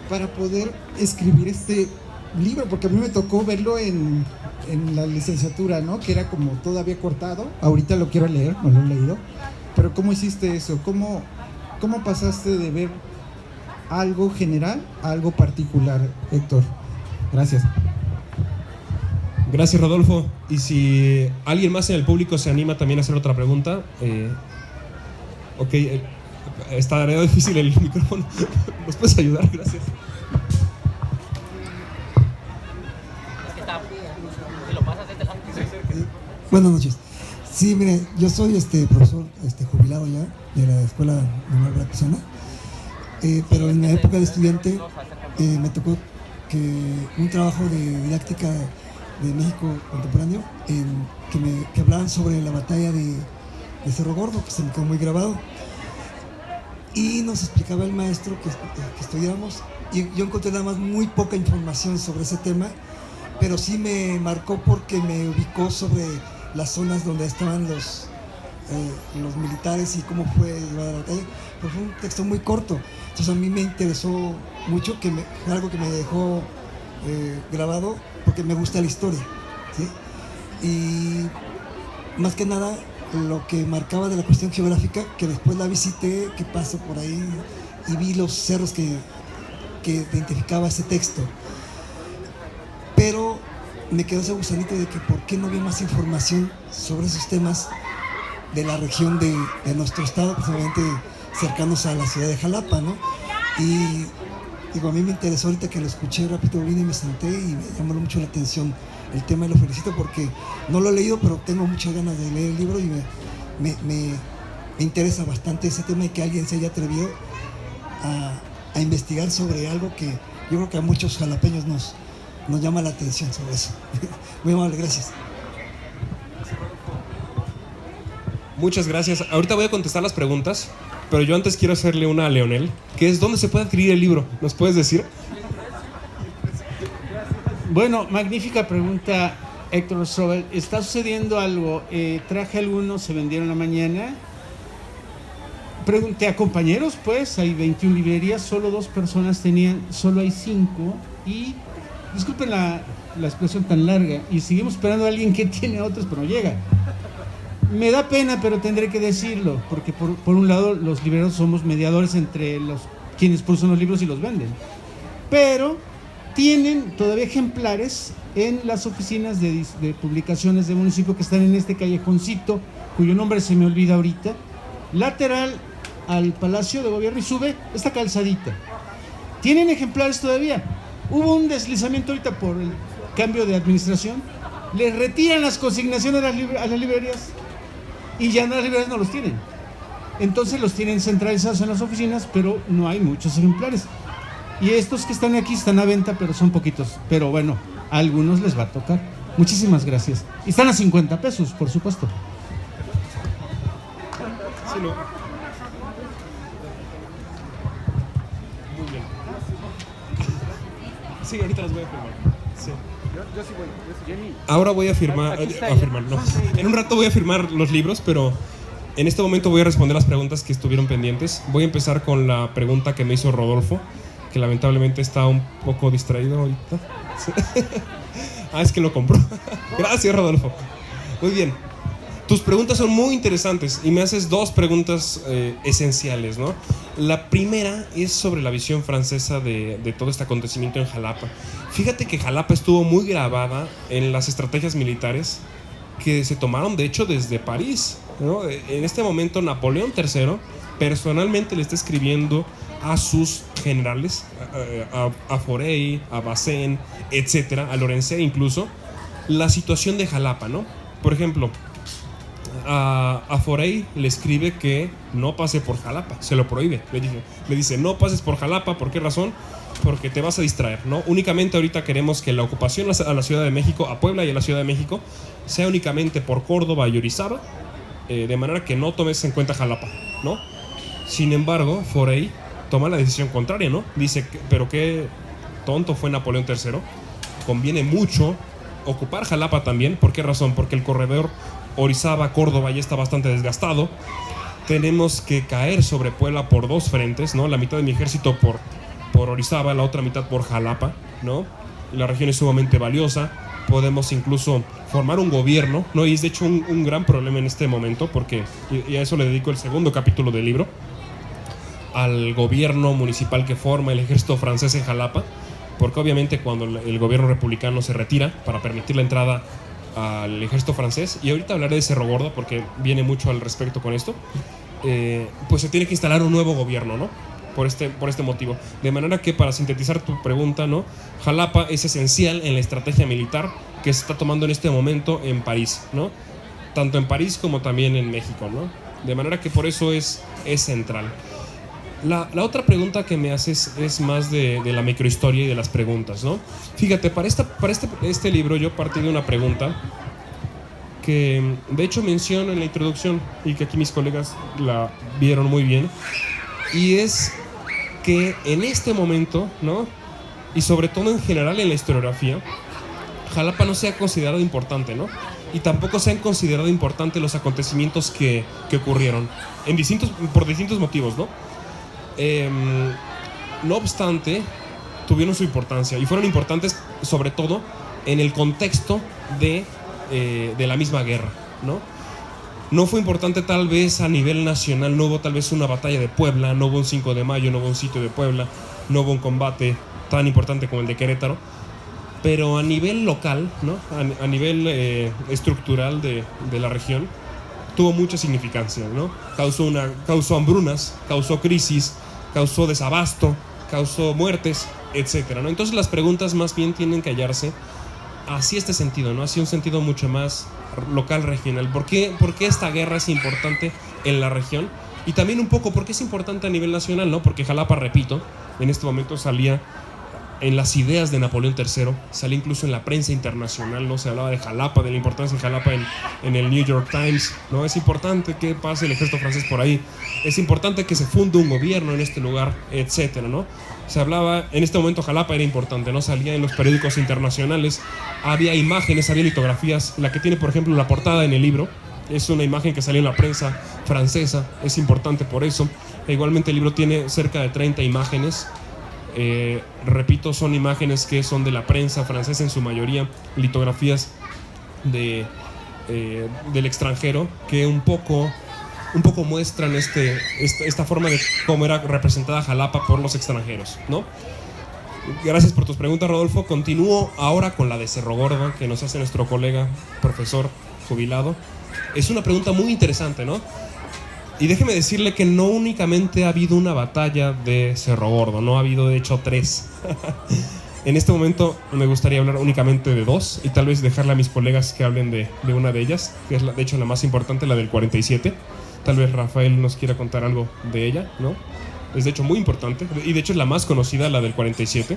para poder escribir este libro? Porque a mí me tocó verlo en la licenciatura, ¿no? Que era como todavía cortado. Ahorita lo quiero leer, no lo he leído. Pero ¿cómo hiciste eso? ¿Cómo pasaste de ver algo general a algo particular, Héctor? Gracias. Gracias, Rodolfo. Y si alguien más en el público se anima también a hacer otra pregunta, estará difícil el micrófono. ¿Nos puedes ayudar? Gracias. Buenas noches. Sí, mire, yo soy profesor jubilado ya de la Escuela Normal Veracruzana, pero en la época de estudiante me tocó que un trabajo de didáctica de México contemporáneo que hablaban sobre la batalla de Cerro Gordo, que se me quedó muy grabado, y nos explicaba el maestro que estudiáramos, y yo encontré nada más muy poca información sobre ese tema, pero sí me marcó porque me ubicó sobre las zonas donde estaban los militares y cómo fue llevada la batalla, pero fue un texto muy corto. Entonces a mí me interesó mucho, algo que me dejó grabado, porque me gusta la historia, ¿sí? Y más que nada lo que marcaba de la cuestión geográfica, que después la visité, que paso por ahí y vi los cerros que identificaba ese texto, pero me quedó ese gusanito de que por qué no había más información sobre esos temas de la región de nuestro estado, precisamente cercanos a la ciudad de Jalapa, ¿no? Y digo, a mí me interesó ahorita que lo escuché rápido, vine y me senté y me llamó mucho la atención el tema, y lo felicito porque no lo he leído, pero tengo muchas ganas de leer el libro, y me interesa bastante ese tema, y que alguien se haya atrevido a investigar sobre algo que yo creo que a muchos jalapeños nos llama la atención sobre eso. Muy amable, gracias. Muchas gracias. Ahorita voy a contestar las preguntas, pero yo antes quiero hacerle una a Leonel, que es ¿dónde se puede adquirir el libro? ¿Nos puedes decir? Bueno, magnífica pregunta, Héctor Strobel. Está sucediendo algo. Traje algunos, se vendieron la mañana. Pregunté a compañeros, pues, hay 21 librerías, solo 2 personas tenían, solo hay 5. Y disculpen la expresión tan larga, y seguimos esperando a alguien que tiene otros, pero no llega. Me da pena, pero tendré que decirlo, porque por un lado los libreros somos mediadores entre quienes producen los libros y los venden. Pero tienen todavía ejemplares en las oficinas de publicaciones del municipio que están en este callejoncito, cuyo nombre se me olvida ahorita, lateral al Palacio de Gobierno, y sube esta calzadita. Tienen ejemplares todavía. Hubo un deslizamiento ahorita por el cambio de administración. Les retiran las consignaciones a las librerías, y ya las librerías no los tienen. Entonces los tienen centralizados en las oficinas, pero no hay muchos ejemplares. Y estos que están aquí están a venta, pero son poquitos. Pero bueno, a algunos les va a tocar. Muchísimas gracias. Y están a 50 pesos, por supuesto. Sí, no. Muy bien. Sí, ahorita las voy a firmar. Sí. Yo sí voy. Jenny. Ahora voy a firmar, no. En un rato voy a firmar los libros, pero en este momento voy a responder las preguntas que estuvieron pendientes. Voy a empezar con la pregunta que me hizo Rodolfo, que lamentablemente está un poco distraído ahorita. Sí. Es que lo compró. Gracias, Rodolfo. Muy bien. Tus preguntas son muy interesantes y me haces 2 preguntas esenciales, ¿no? La primera es sobre la visión francesa de todo este acontecimiento en Jalapa. Fíjate que Jalapa estuvo muy grabada en las estrategias militares que se tomaron, de hecho, desde París, ¿no? En este momento, Napoleón III personalmente le está escribiendo a sus generales, a Forey, a Bazaine, etcétera, a Lorenzé incluso, la situación de Jalapa, ¿no? Por ejemplo, a Forey le escribe que no pase por Jalapa, se lo prohíbe, le dice no pases por Jalapa. ¿Por qué razón? Porque te vas a distraer, ¿no? Únicamente ahorita queremos que la ocupación a la Ciudad de México, a Puebla y a la Ciudad de México, sea únicamente por Córdoba y Orizaba, de manera que no tomes en cuenta Jalapa, ¿no? Sin embargo, Forey toma la decisión contraria, ¿no? Dice, pero qué tonto fue Napoleón III, conviene mucho ocupar Jalapa también. ¿Por qué razón? Porque el corredor Orizaba-Córdoba ya está bastante desgastado. Tenemos que caer sobre Puebla por 2 frentes, ¿no? La mitad de mi ejército por Orizaba, la otra mitad por Jalapa, ¿no? La región es sumamente valiosa. Podemos incluso formar un gobierno, ¿no? Y es de hecho un gran problema en este momento, porque, y a eso le dedico el segundo capítulo del libro, al gobierno municipal que forma el ejército francés en Jalapa, porque obviamente cuando el gobierno republicano se retira para permitir la entrada al ejército francés, y ahorita hablaré de Cerro Gordo porque viene mucho al respecto con esto, pues se tiene que instalar un nuevo gobierno, ¿no? Por este motivo. De manera que, para sintetizar tu pregunta, ¿no? Jalapa es esencial en la estrategia militar que se está tomando en este momento en París, ¿no? tanto en París como también en México, ¿no? De manera que por eso es central. La otra pregunta que me haces es más de la microhistoria y de las preguntas, ¿no? Fíjate, para este libro yo partí de una pregunta que de hecho menciono en la introducción y que aquí mis colegas la vieron muy bien, y es que en este momento, ¿no? Y sobre todo en general en la historiografía, Jalapa no se ha considerado importante, ¿no? Y tampoco se han considerado importantes los acontecimientos que ocurrieron por distintos motivos, ¿no? No obstante, tuvieron su importancia y fueron importantes sobre todo en el contexto de la misma guerra, ¿no? No fue importante tal vez a nivel nacional, no hubo tal vez una batalla de Puebla, no hubo un 5 de mayo, no hubo un sitio de Puebla, no hubo un combate tan importante como el de Querétaro, pero a nivel local, ¿no? A nivel estructural de la región, tuvo mucha significancia, ¿no? Causó hambrunas, causó crisis, causó desabasto, causó muertes, etcétera, ¿no? Entonces las preguntas más bien tienen que hallarse hacia este sentido, ¿no? Hacia un sentido mucho más local, regional. ¿Por qué esta guerra es importante en la región? Y también un poco por qué es importante a nivel nacional, ¿no? Porque Jalapa, repito, en este momento salía en las ideas de Napoleón III, salía incluso en la prensa internacional, ¿no? Se hablaba de Jalapa, de la importancia de Jalapa en el New York Times, ¿no? Es importante que pase el ejército francés por ahí, es importante que se funde un gobierno en este lugar, etcétera, ¿no? Se hablaba, en este momento Jalapa era importante, ¿no? Salía en los periódicos internacionales, había imágenes, había litografías, la que tiene, por ejemplo, la portada en el libro, es una imagen que salió en la prensa francesa, es importante por eso. E igualmente el libro tiene cerca de 30 imágenes. Repito, son imágenes que son de la prensa francesa en su mayoría, litografías del extranjero que un poco muestran esta forma de cómo era representada Jalapa por los extranjeros, ¿no? Gracias por tus preguntas, Rodolfo. Continúo ahora con la de Cerro Gordo que nos hace nuestro colega profesor jubilado. Es una pregunta muy interesante, ¿no? Y déjeme decirle que no únicamente ha habido una batalla de Cerro Gordo, no ha habido de hecho 3. En este momento me gustaría hablar únicamente de 2 y tal vez dejarle a mis colegas que hablen de una de ellas, que es de hecho la más importante, la del 47. Tal vez Rafael nos quiera contar algo de ella, ¿no? Es de hecho muy importante y de hecho es la más conocida, la del 47.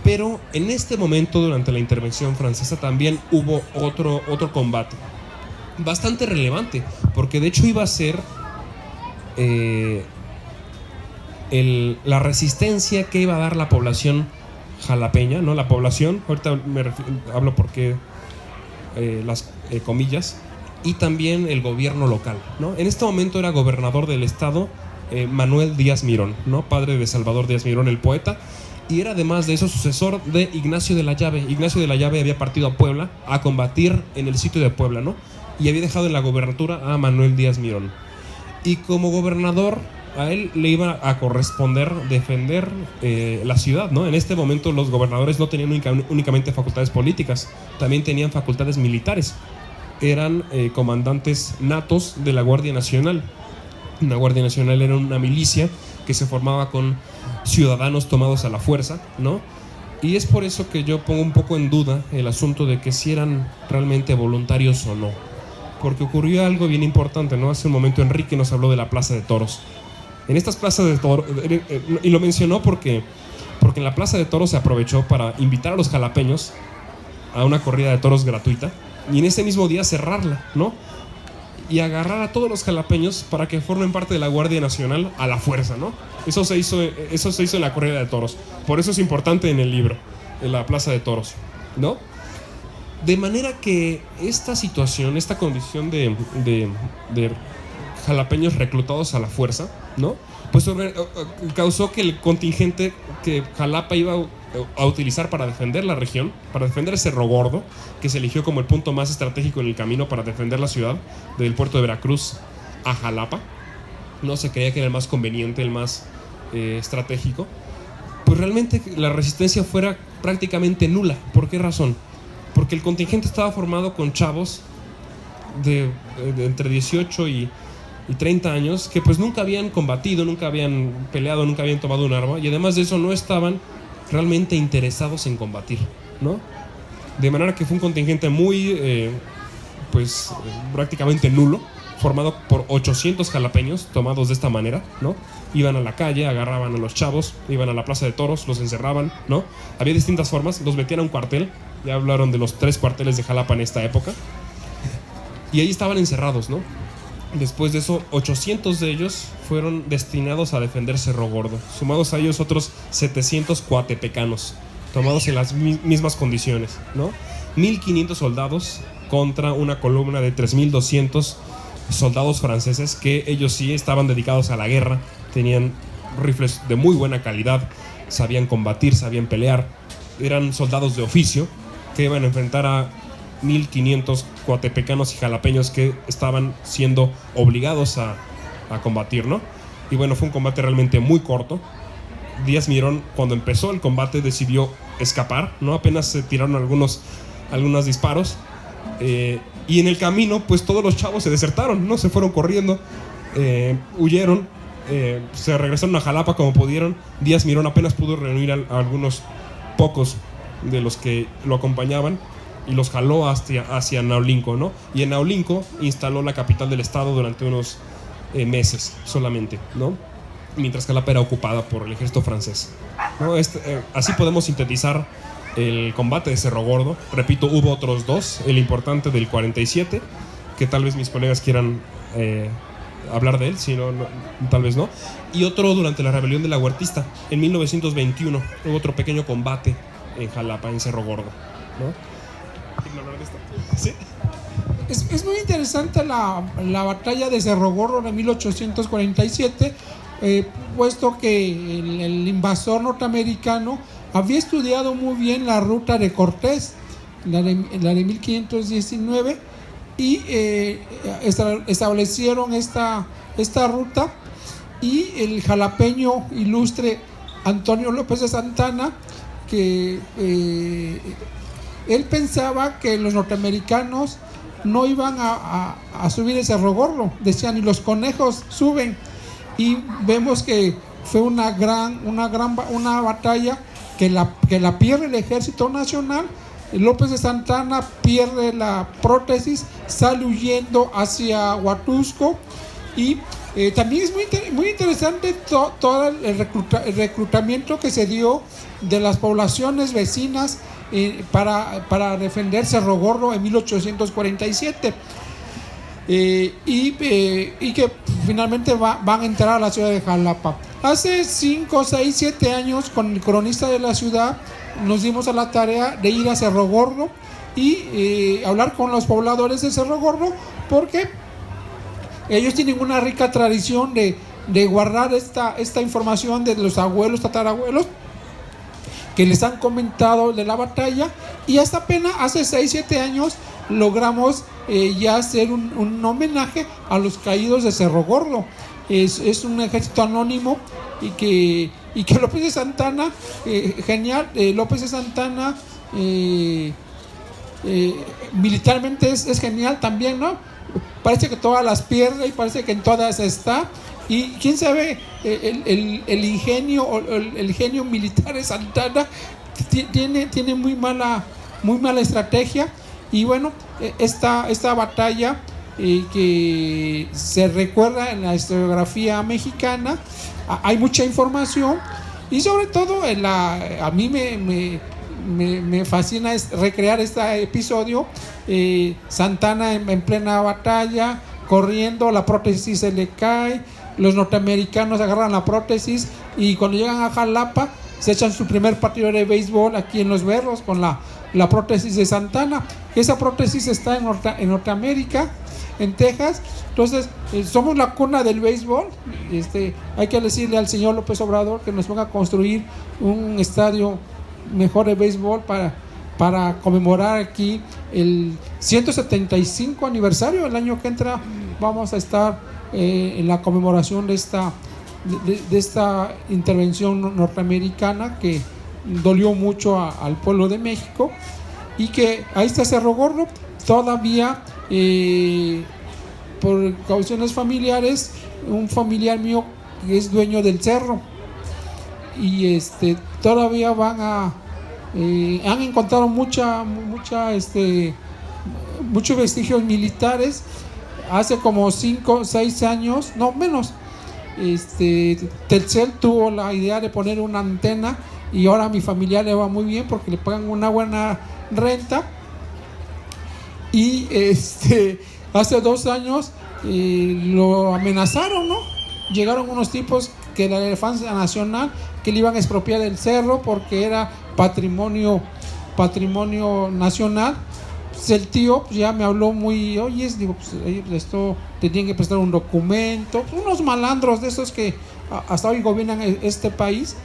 Pero en este momento, durante la intervención francesa, también hubo otro combate bastante relevante, porque de hecho iba a ser la resistencia que iba a dar la población jalapeña, ¿no? La población, ahorita hablo porque las comillas, y también el gobierno local, ¿no? En este momento era gobernador del estado Manuel Díaz Mirón, ¿no? Padre de Salvador Díaz Mirón, el poeta, y era además de eso sucesor de Ignacio de la Llave. Ignacio de la Llave había partido a Puebla a combatir en el sitio de Puebla, ¿no? Y había dejado en la gobernatura a Manuel Díaz Mirón. Y como gobernador, a él le iba a corresponder defender la ciudad, ¿no? En este momento los gobernadores no tenían únicamente facultades políticas, también tenían facultades militares. Eran comandantes natos de la Guardia Nacional. La Guardia Nacional era una milicia que se formaba con ciudadanos tomados a la fuerza, ¿no? Y es por eso que yo pongo un poco en duda el asunto de que si eran realmente voluntarios o no. Porque ocurrió algo bien importante, ¿no? Hace un momento Enrique nos habló de la Plaza de Toros. En estas plazas de toros, y lo mencionó porque en la Plaza de Toros se aprovechó para invitar a los jalapeños a una corrida de toros gratuita y en ese mismo día cerrarla, ¿no? Y agarrar a todos los jalapeños para que formen parte de la Guardia Nacional a la fuerza, ¿no? Eso se hizo en la corrida de toros. Por eso es importante en el libro, en la Plaza de Toros, ¿no? De manera que esta situación, esta condición de jalapeños reclutados a la fuerza, ¿no? Pues causó que el contingente que Jalapa iba a utilizar para defender la región, para defender Cerro Gordo, que se eligió como el punto más estratégico en el camino para defender la ciudad, del puerto de Veracruz a Jalapa, no se creía que era el más conveniente, el más estratégico, pues realmente la resistencia fuera prácticamente nula. ¿Por qué razón? Porque el contingente estaba formado con chavos de entre 18 y 30 años que pues nunca habían combatido, nunca habían peleado, nunca habían tomado un arma y además de eso no estaban realmente interesados en combatir, ¿no? De manera que fue un contingente muy pues prácticamente nulo, formado por 800 jalapeños tomados de esta manera, ¿no? Iban a la calle, agarraban a los chavos, iban a la plaza de toros, los encerraban, ¿no? Había distintas formas, los metían a un cuartel, ya hablaron de los 3 cuarteles de Jalapa en esta época, y ahí estaban encerrados, ¿no? Después de eso, 800 de ellos fueron destinados a defender Cerro Gordo, sumados a ellos otros 700 coatepecanos, tomados en las mismas condiciones, ¿no? 1.500 soldados contra una columna de 3.200 soldados franceses, que ellos sí estaban dedicados a la guerra, tenían rifles de muy buena calidad, sabían combatir, sabían pelear, eran soldados de oficio que iban a enfrentar a 1.500 coatepecanos y jalapeños que estaban siendo obligados a combatir, ¿no? Y bueno, fue un combate realmente muy corto. Díaz Mirón, cuando empezó el combate, decidió escapar, ¿no? Apenas se tiraron algunos disparos, y en el camino, pues todos los chavos se desertaron, ¿no? Se fueron corriendo, huyeron, se regresaron a Jalapa como pudieron. Díaz Mirón apenas pudo reunir a algunos pocos de los que lo acompañaban y los jaló hacia Naulinco, ¿no? Y en Naulinco instaló la capital del estado durante unos meses solamente, ¿no? Mientras Jalapa era ocupada por el ejército francés, ¿no? Así podemos sintetizar el combate de Cerro Gordo. Repito, hubo otros 2, el importante del 47, que tal vez mis colegas quieran hablar de él, si no, tal vez no, y otro durante la rebelión de la Huertista, en 1921, hubo otro pequeño combate en Jalapa, en Cerro Gordo, ¿no? ¿Sí? Es muy interesante la batalla de Cerro Gordo de 1847, puesto que el invasor norteamericano había estudiado muy bien la ruta de Cortés, la de 1519, y establecieron esta ruta, y el jalapeño ilustre Antonio López de Santana, que él pensaba que los norteamericanos no iban a subir el Cerro Gordo, decían, y los conejos suben, y vemos que fue una batalla que la pierde el Ejército Nacional. López de Santana pierde la prótesis, sale huyendo hacia Huatusco, y también es muy interesante todo el reclutamiento que se dio de las poblaciones vecinas para defender Cerro Gordo en 1847, y que finalmente van a entrar a la ciudad de Jalapa. Hace 5, 6, 7 años, con el cronista de la ciudad, nos dimos a la tarea de ir a Cerro Gordo y hablar con los pobladores de Cerro Gordo, porque ellos tienen una rica tradición de guardar esta información de los abuelos, tatarabuelos, que les han comentado de la batalla, y hasta apenas hace 6, 7 años logramos ya hacer un homenaje a los caídos de Cerro Gordo. Es un ejército anónimo, y que López de Santana, genial, López de Santana militarmente es genial también, ¿no? Parece que todas las pierde y parece que en todas está, y quién sabe, el genio militar de Santana tiene muy mala estrategia. Y bueno, esta batalla que se recuerda en la historiografía mexicana, hay mucha información, y sobre todo a mí me fascina recrear este episodio. Santana en plena batalla, corriendo, la prótesis se le cae, los norteamericanos agarran la prótesis, y cuando llegan a Jalapa se echan su primer partido de béisbol aquí en Los Berros con la prótesis de Santana. Esa prótesis está en Norteamérica, en Texas. Entonces, somos la cuna del béisbol. Hay que decirle al señor López Obrador que nos venga a construir un estadio mejor de béisbol para conmemorar aquí el 175 aniversario. El año que entra vamos a estar en la conmemoración de esta intervención norteamericana que dolió mucho al pueblo de México, y que ahí está Cerro Gordo. Todavía por cauciones familiares, un familiar mío que es dueño del cerro, y todavía han encontrado muchos vestigios militares. Hace como 5 o 6 años, no menos, Telcel tuvo la idea de poner una antena y ahora a mi familia le va muy bien porque le pagan una buena renta. Y hace 2 años lo amenazaron, ¿no? Llegaron unos tipos que la Defensa Nacional que le iban a expropiar el cerro porque era patrimonio nacional. Pues el tío pues, ya me habló muy, oye, digo, pues esto te tienen que prestar un documento, unos malandros de esos que hasta hoy gobiernan este país,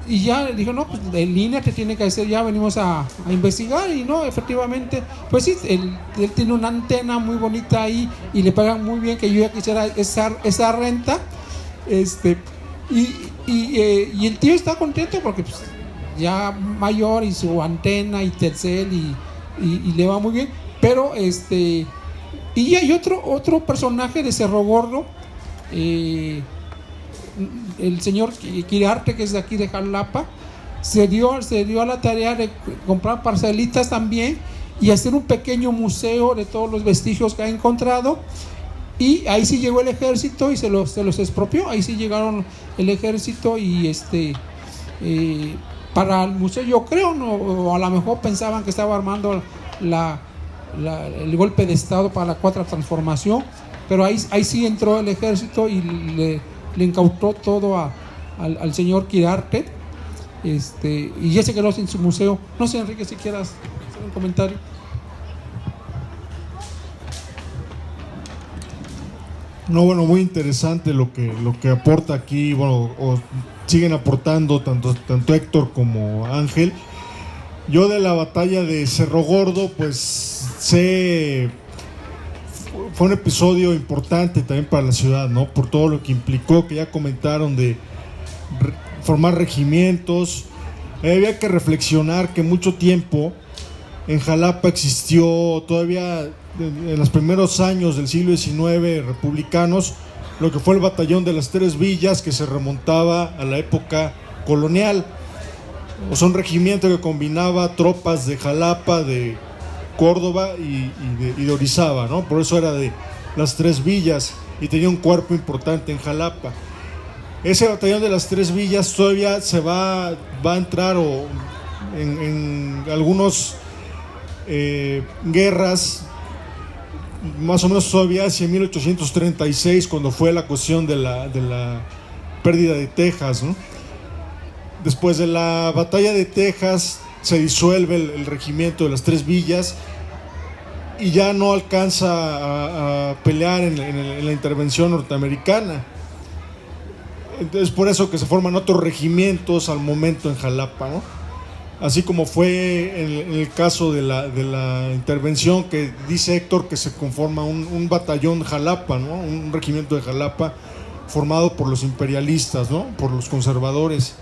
y ya le dijo, no, pues en línea te tiene que hacer, ya venimos a investigar, y no, efectivamente, pues sí, él tiene una antena muy bonita ahí y le pagan muy bien, que yo ya quisiera esa renta, y el tío está contento porque pues, ya mayor y su antena y Telcel y le va muy bien, pero y hay otro personaje de Cerro Gordo, el señor Quirarte, que es de aquí de Jalapa, se dio a la tarea de comprar parcelitas también y hacer un pequeño museo de todos los vestigios que ha encontrado. Y ahí sí llegó el ejército y se los expropió. Ahí sí llegaron el ejército y para el museo, yo creo, no, o a lo mejor pensaban que estaba armando el golpe de estado para la Cuarta Transformación, pero ahí sí entró el ejército y le incautó todo al señor Quirarte, y ya se quedó sin su museo. No sé, Enrique, si quieras hacer un comentario. No, bueno, muy interesante lo que aporta aquí, bueno, o siguen aportando tanto Héctor como Ángel. Yo de la batalla de Cerro Gordo, pues fue un episodio importante también para la ciudad, ¿no? Por todo lo que implicó, que ya comentaron, de formar regimientos. Había que reflexionar que mucho tiempo en Jalapa existió todavía, en los primeros años del siglo XIX republicanos, lo que fue el batallón de las Tres Villas, que se remontaba a la época colonial. O sea, un regimiento que combinaba tropas de Jalapa, de Córdoba y de Orizaba, ¿no? Por eso era de las Tres Villas y tenía un cuerpo importante en Jalapa. Ese batallón de las Tres Villas todavía se va a entrar en algunos guerras, más o menos todavía hacia 1836, cuando fue la cuestión de la pérdida de Texas, ¿no? Después de la batalla de Texas se disuelve el regimiento de las Tres Villas y ya no alcanza a pelear en la intervención norteamericana. Entonces, por eso que se forman otros regimientos al momento en Jalapa, ¿no? Así como fue en el caso de la intervención, que dice Héctor que se conforma un batallón Jalapa, ¿no? Un regimiento de Jalapa formado por los imperialistas, ¿no? Por los conservadores.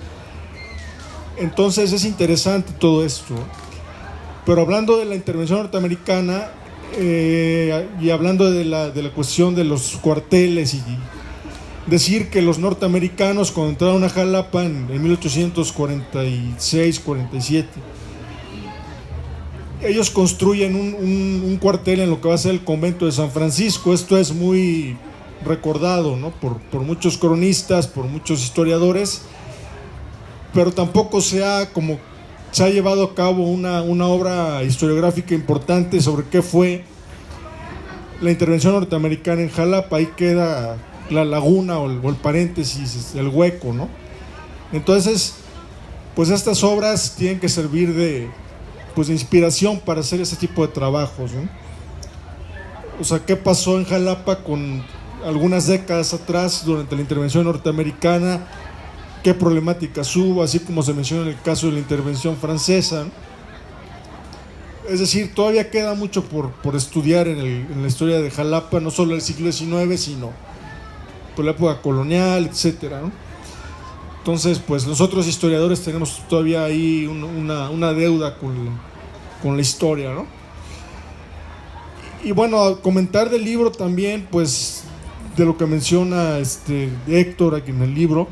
Entonces es interesante todo esto. Pero hablando de la intervención norteamericana y hablando de la cuestión de los cuarteles, y decir que los norteamericanos, cuando entraron a Jalapa en 1846-47, ellos construyen un cuartel en lo que va a ser el convento de San Francisco. Esto es muy recordado, ¿no? por muchos cronistas, por muchos historiadores, pero tampoco se ha llevado a cabo una obra historiográfica importante sobre qué fue la intervención norteamericana en Jalapa. Ahí queda la laguna o el paréntesis, el hueco, ¿no? Entonces, pues estas obras tienen que servir de inspiración para hacer ese tipo de trabajos, ¿no? O sea, ¿qué pasó en Jalapa con algunas décadas atrás durante la intervención norteamericana? ¿Qué problemáticas hubo? Así como se menciona en el caso de la intervención francesa, ¿no? Es decir, todavía queda mucho por estudiar en la historia de Jalapa, no solo del siglo XIX, sino por la época colonial, etcétera, ¿no? Entonces, pues nosotros historiadores tenemos todavía ahí una deuda con la historia, ¿no? Y bueno, comentar del libro también, pues, de lo que menciona Héctor aquí en el libro,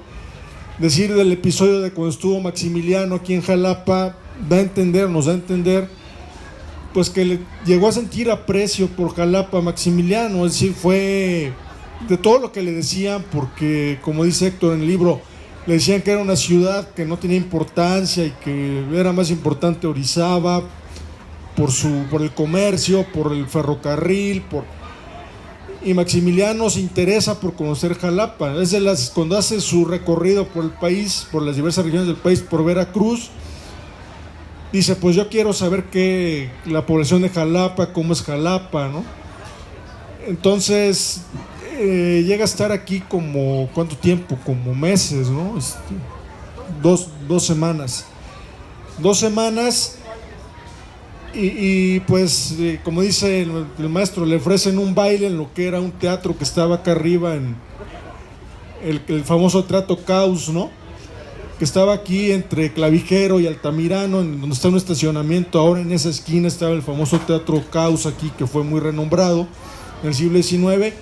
decir del episodio de cuando estuvo Maximiliano aquí en Jalapa, nos da a entender pues que le llegó a sentir aprecio por Jalapa Maximiliano, es decir, fue de todo lo que le decían, porque como dice Héctor en el libro, le decían que era una ciudad que no tenía importancia y que era más importante Orizaba por el comercio, por el ferrocarril, y Maximiliano se interesa por conocer Jalapa. Cuando hace su recorrido por el país, por las diversas regiones del país, por Veracruz, dice, pues yo quiero saber la población de Jalapa, cómo es Jalapa, ¿no? Entonces llega a estar aquí como, ¿cuánto tiempo? Como meses, ¿no? 2 semanas. 2 semanas y pues, como dice el maestro, le ofrecen un baile en lo que era un teatro que estaba acá arriba, en el famoso Teatro Caus, ¿no? Que estaba aquí entre Clavijero y Altamirano, en donde está un estacionamiento. Ahora en esa esquina estaba el famoso Teatro Caus aquí, que fue muy renombrado en el siglo XIX.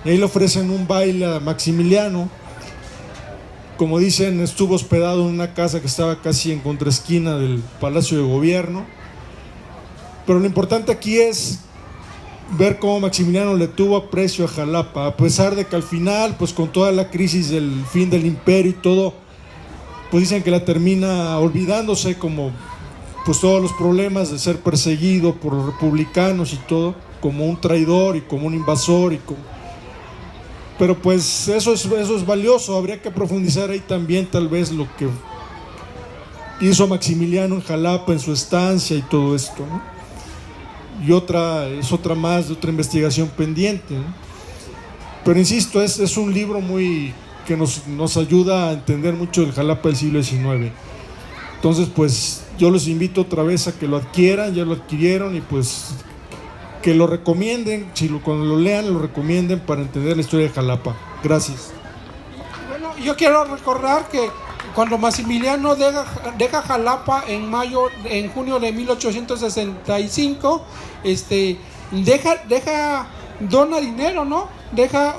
Y ahí le ofrecen un baile a Maximiliano. Como dicen, estuvo hospedado en una casa que estaba casi en contraesquina del Palacio de Gobierno. Pero lo importante aquí es ver cómo Maximiliano le tuvo aprecio a Jalapa, a pesar de que al final, pues con toda la crisis del fin del imperio y todo, pues dicen que la termina olvidándose, como pues todos los problemas de ser perseguido por los republicanos y todo, como un traidor y como un invasor pero pues eso es valioso. Habría que profundizar ahí también tal vez lo que hizo Maximiliano en Jalapa en su estancia y todo esto, ¿no? Y otra investigación pendiente, ¿no? Pero insisto, es un libro que nos ayuda a entender mucho del Jalapa del siglo XIX. Entonces pues yo los invito otra vez a que lo adquieran. Ya lo adquirieron y pues que lo recomienden, cuando lo lean lo recomienden para entender la historia de Jalapa. Gracias. Bueno, yo quiero recordar que cuando Maximiliano deja Jalapa en junio de 1865, dona dinero, ¿no? Deja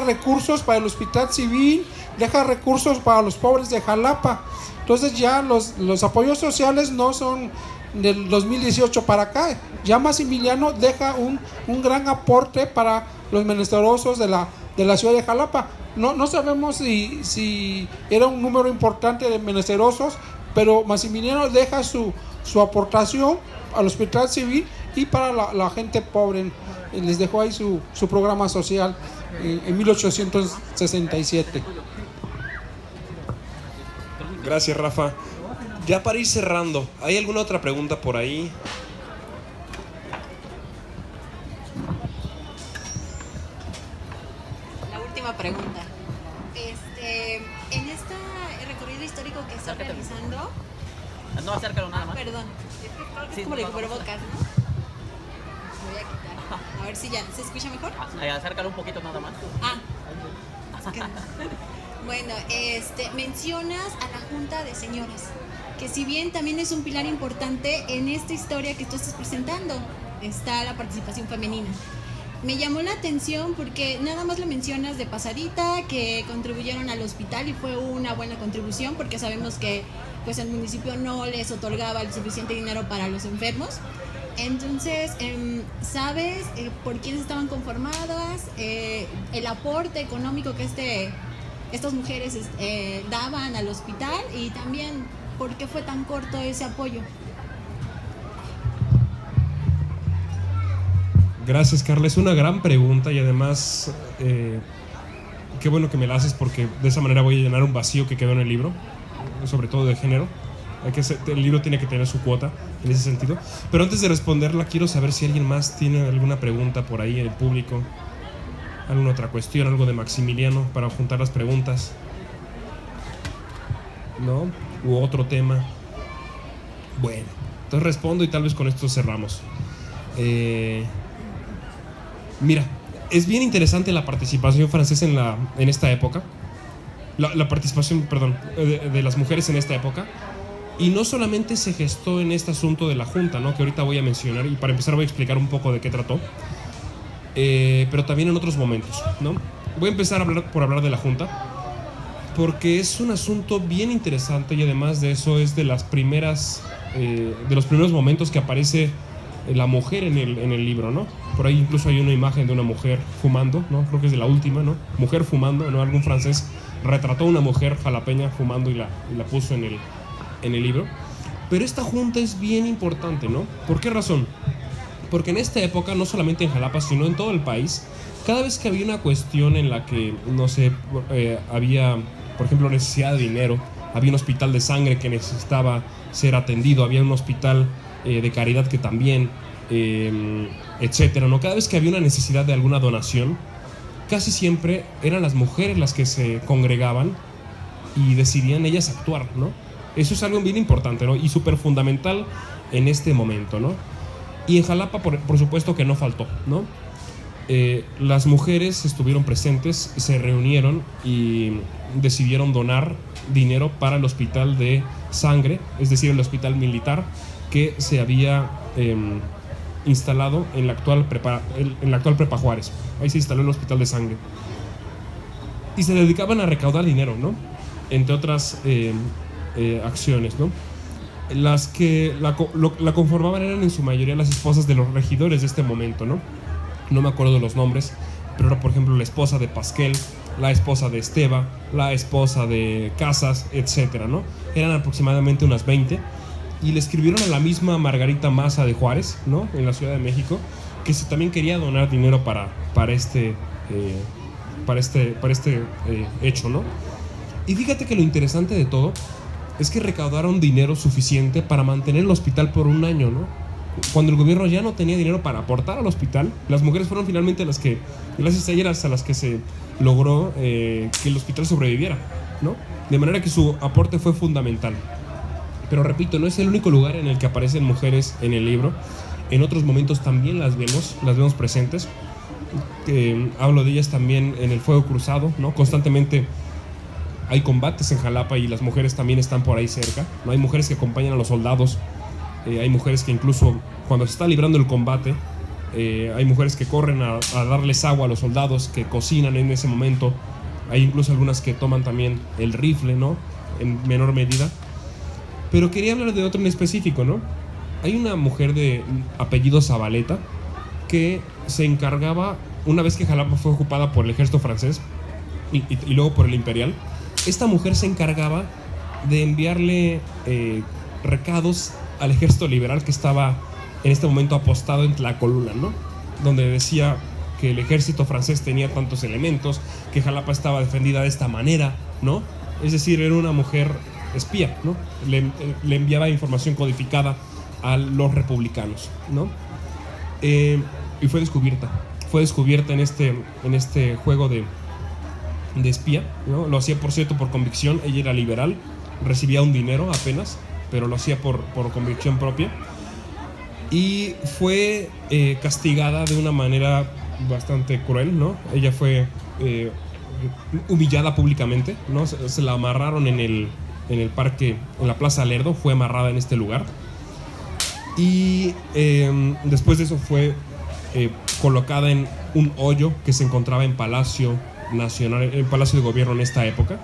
recursos para el hospital civil, deja recursos para los pobres de Jalapa. Entonces ya los apoyos sociales no son del 2018 para acá. Ya Maximiliano deja un gran aporte para los menesterosos de la ciudad de Jalapa. No sabemos si era un número importante de menesterosos, pero Maximiliano deja su aportación al hospital civil y para la gente pobre. Les dejó ahí su programa social en 1867. Gracias, Rafa. Ya para ir cerrando, ¿hay alguna otra pregunta por ahí? La última pregunta. En este recorrido histórico que está realizando... No, acércalo nada más. Perdón. Es como le cubrebocas, ¿no? Voy a quitar. A ver si ya se escucha mejor. Acércalo un poquito nada más. Bueno, mencionas a la Junta de Señoras, que si bien también es un pilar importante en esta historia que tú estás presentando, está la participación femenina. Me llamó la atención porque nada más lo mencionas de pasadita, que contribuyeron al hospital y fue una buena contribución porque sabemos que pues el municipio no les otorgaba el suficiente dinero para los enfermos. Entonces, ¿sabes por quiénes estaban conformadas? El aporte económico que estas mujeres daban al hospital y también por qué fue tan corto ese apoyo. Gracias, Carla. Es una gran pregunta y además qué bueno que me la haces porque de esa manera voy a llenar un vacío que quedó en el libro, sobre todo de género. El libro tiene que tener su cuota en ese sentido. Pero antes de responderla, quiero saber si alguien más tiene alguna pregunta por ahí en el público, alguna otra cuestión, algo de Maximiliano para juntar las preguntas, ¿no? U otro tema. Bueno, entonces respondo y tal vez con esto cerramos. Mira, es bien interesante la participación francesa en esta época. La participación, perdón, de las mujeres en esta época. Y no solamente se gestó en este asunto de la Junta, ¿no? Que ahorita voy a mencionar y para empezar voy a explicar un poco de qué trató. Pero también en otros momentos, ¿no? Voy a empezar por hablar de la Junta, porque es un asunto bien interesante y además de eso es de los primeros momentos que aparece la mujer en el libro, ¿no? Por ahí incluso hay una imagen de una mujer fumando, ¿no? Creo que es de la última, ¿no? Mujer fumando, ¿no? Algún francés retrató a una mujer jalapeña fumando y la puso en el libro. Pero esta junta es bien importante, ¿no? ¿Por qué razón? Porque en esta época, no solamente en Jalapa, sino en todo el país, cada vez que había una cuestión en la que, no sé, había, por ejemplo, necesidad de dinero, había un hospital de sangre que necesitaba ser atendido, había un hospital de caridad que también, etcétera, ¿no? Cada vez que había una necesidad de alguna donación, casi siempre eran las mujeres las que se congregaban y decidían ellas actuar, ¿no? Eso es algo bien importante, ¿no? Y súper fundamental en este momento, ¿no? Y en Jalapa, por supuesto que no faltó, ¿no? Las mujeres estuvieron presentes, se reunieron y decidieron donar dinero para el hospital de sangre, es decir, el hospital militar que se había instalado en la actual Prepa Juárez. Ahí se instaló el hospital de sangre. Y se dedicaban a recaudar dinero, ¿no? Entre otras acciones, ¿no? Las que la conformaban eran en su mayoría las esposas de los regidores de este momento, ¿no? No me acuerdo de los nombres, pero era, por ejemplo, la esposa de Pasquel, la esposa de Esteba, la esposa de Casas, etcétera, ¿no? Eran aproximadamente unas 20 y le escribieron a la misma Margarita Maza de Juárez, ¿no? En la Ciudad de México, que también quería donar dinero para este hecho, ¿no? Y fíjate que lo interesante de todo es que recaudaron dinero suficiente para mantener el hospital por un año, ¿no? Cuando el gobierno ya no tenía dinero para aportar al hospital, las mujeres fueron finalmente las que, gracias a ellas, a las que se logró que el hospital sobreviviera, ¿no? De manera que su aporte fue fundamental. Pero repito, no es el único lugar en el que aparecen mujeres en el libro. En otros momentos también las vemos presentes. Hablo de ellas también en el Fuego Cruzado, ¿no? Constantemente hay combates en Jalapa y las mujeres también están por ahí cerca, ¿no? Hay mujeres que acompañan a los soldados. Hay mujeres que incluso cuando se está librando el combate, hay mujeres que corren a darles agua a los soldados, que cocinan en ese momento. Hay incluso algunas que toman también el rifle, ¿no? En menor medida. Pero quería hablar de otro en específico, ¿no? Hay una mujer de apellido Zabaleta que se encargaba, una vez que Jalapa fue ocupada por el ejército francés y luego por el imperial, esta mujer se encargaba de enviarle recados al ejército liberal que estaba en este momento apostado en Tlacolula, ¿no? Donde decía que el ejército francés tenía tantos elementos, que Jalapa estaba defendida de esta manera, ¿no? Es decir, era una mujer espía, ¿no? Le enviaba información codificada a los republicanos, ¿no? Y fue descubierta en este juego de espía, ¿no? Lo hacía, por cierto, por convicción. Ella era liberal, recibía un dinero apenas, pero lo hacía por convicción propia. Y fue castigada de una manera bastante cruel, ¿no? Ella fue humillada públicamente, ¿no? Se la amarraron en el parque, en la Plaza Lerdo, fue amarrada en este lugar. Y después de eso fue colocada en un hoyo que se encontraba en Palacio Nacional, en Palacio de Gobierno en esta época.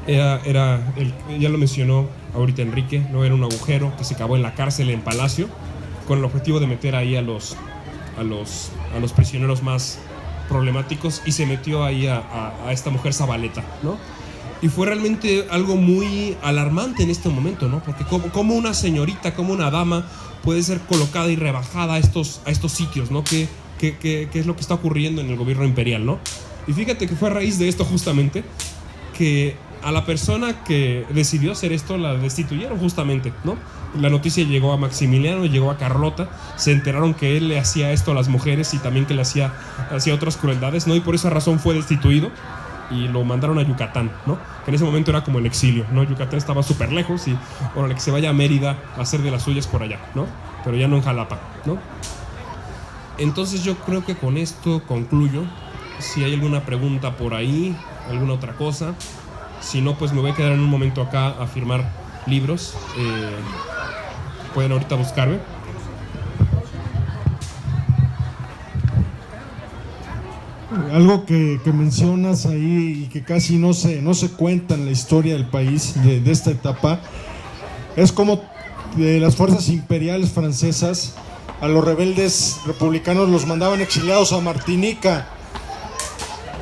Ya lo mencionó ahorita Enrique, ¿no? Era un agujero que se cavó en la cárcel en Palacio con el objetivo de meter ahí a los prisioneros más problemáticos, y se metió ahí a esta mujer Zabaleta, ¿no? Y fue realmente algo muy alarmante en este momento, ¿no? Porque como una señorita, como una dama puede ser colocada y rebajada a estos sitios, ¿no? ¿Qué es lo que está ocurriendo en el gobierno imperial, ¿no? Y fíjate que fue a raíz de esto justamente que a la persona que decidió hacer esto la destituyeron justamente, ¿no? La noticia llegó a Maximiliano, llegó a Carlota, se enteraron que él le hacía esto a las mujeres y también que le hacía otras crueldades, ¿no? Y por esa razón fue destituido y lo mandaron a Yucatán, ¿no? Que en ese momento era como el exilio, ¿no? Yucatán estaba súper lejos y, órale, que se vaya a Mérida a hacer de las suyas por allá, ¿no? Pero ya no en Jalapa, ¿no? Entonces yo creo que con esto concluyo. Si hay alguna pregunta por ahí, alguna otra cosa. Si no, pues me voy a quedar en un momento acá a firmar libros. Pueden ahorita buscarme. Algo que mencionas ahí y que casi no se cuenta en la historia del país de esta etapa es como las fuerzas imperiales francesas a los rebeldes republicanos los mandaban exiliados a Martinica.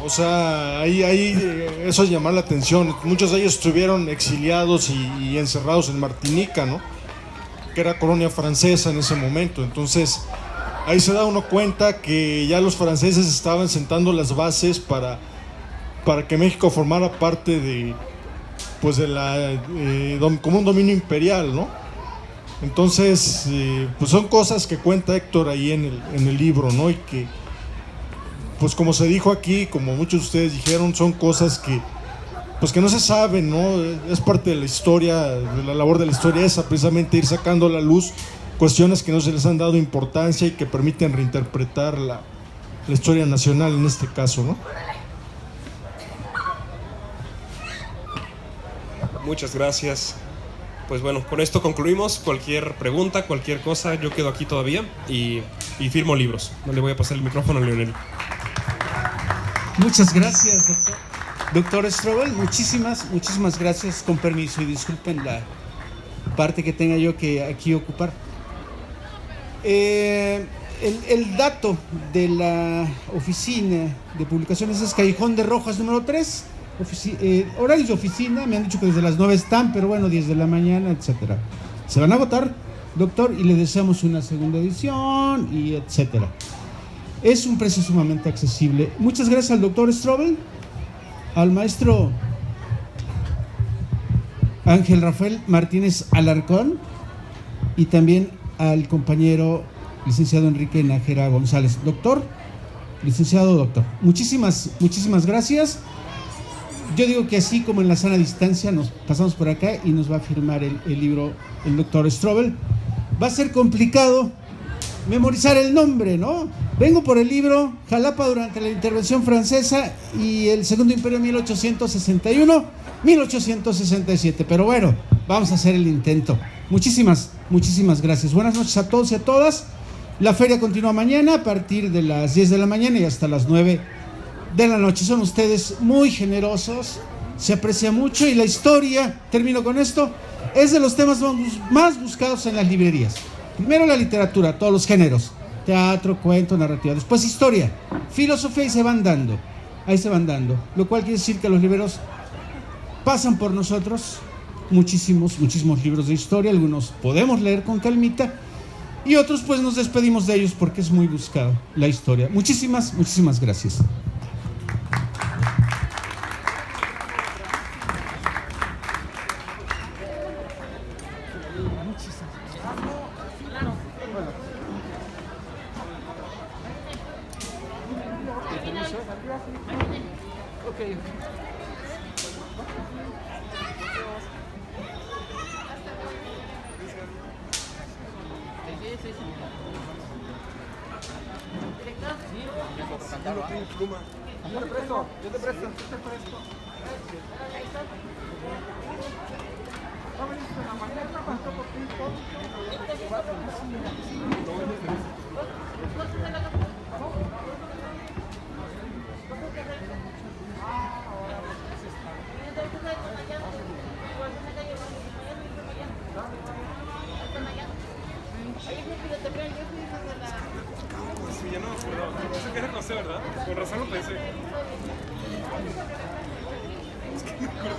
O sea, ahí eso es llamar la atención. Muchos de ellos estuvieron exiliados y encerrados en Martinica, ¿no? Que era colonia francesa en ese momento. Entonces, ahí se da uno cuenta que ya los franceses estaban sentando las bases para que México formara parte de, pues de la, como un dominio imperial, ¿no? Entonces, pues son cosas que cuenta Héctor ahí en el libro, ¿no? Y que, pues como se dijo aquí, como muchos de ustedes dijeron, son cosas que, pues que no se saben, ¿no? Es parte de la historia, de la labor de la historia esa, precisamente ir sacando a la luz cuestiones que no se les han dado importancia y que permiten reinterpretar la historia nacional en este caso, ¿no? Muchas gracias. Pues bueno, con esto concluimos. Cualquier pregunta, cualquier cosa, yo quedo aquí todavía y firmo libros. No le voy a pasar el micrófono a Leonel. Muchas gracias, doctor. Doctor Strobel, muchísimas gracias. Con permiso y disculpen la parte que tenga yo que aquí ocupar. El dato de la oficina de publicaciones es Callejón de Rojas número 3. Horarios de oficina, me han dicho que desde las 9 están, pero bueno, 10 de la mañana, etcétera. Se van a votar, doctor, y le deseamos una segunda edición, y etcétera. Es un precio sumamente accesible. Muchas gracias al doctor Strobel, al maestro Ángel Rafael Martínez Alarcón, y también al compañero licenciado Enrique Nájera González. Doctor, licenciado doctor, muchísimas gracias. Yo digo que así como en la sana distancia nos pasamos por acá y nos va a firmar el libro el doctor Strobel. Va a ser complicado memorizar el nombre, ¿no? Vengo por el libro Jalapa durante la intervención francesa y el Segundo Imperio 1861-1867. Pero bueno, vamos a hacer el intento. Muchísimas gracias. Buenas noches a todos y a todas. La feria continúa mañana a partir de las 10 de la mañana y hasta las 9 de la noche. Son ustedes muy generosos, se aprecia mucho, y la historia, termino con esto, es de los temas más buscados en las librerías. Primero la literatura, todos los géneros, teatro, cuento, narrativa, después historia, filosofía, y ahí se van dando, lo cual quiere decir que los libreros pasan por nosotros muchísimos libros de historia. Algunos podemos leer con calmita y otros pues nos despedimos de ellos porque es muy buscado la historia. Muchísimas gracias. Yo te presto. Sí, ya no me acordaba. Pensé que era José, ¿verdad? Con razón lo pensé. Es que me acordé.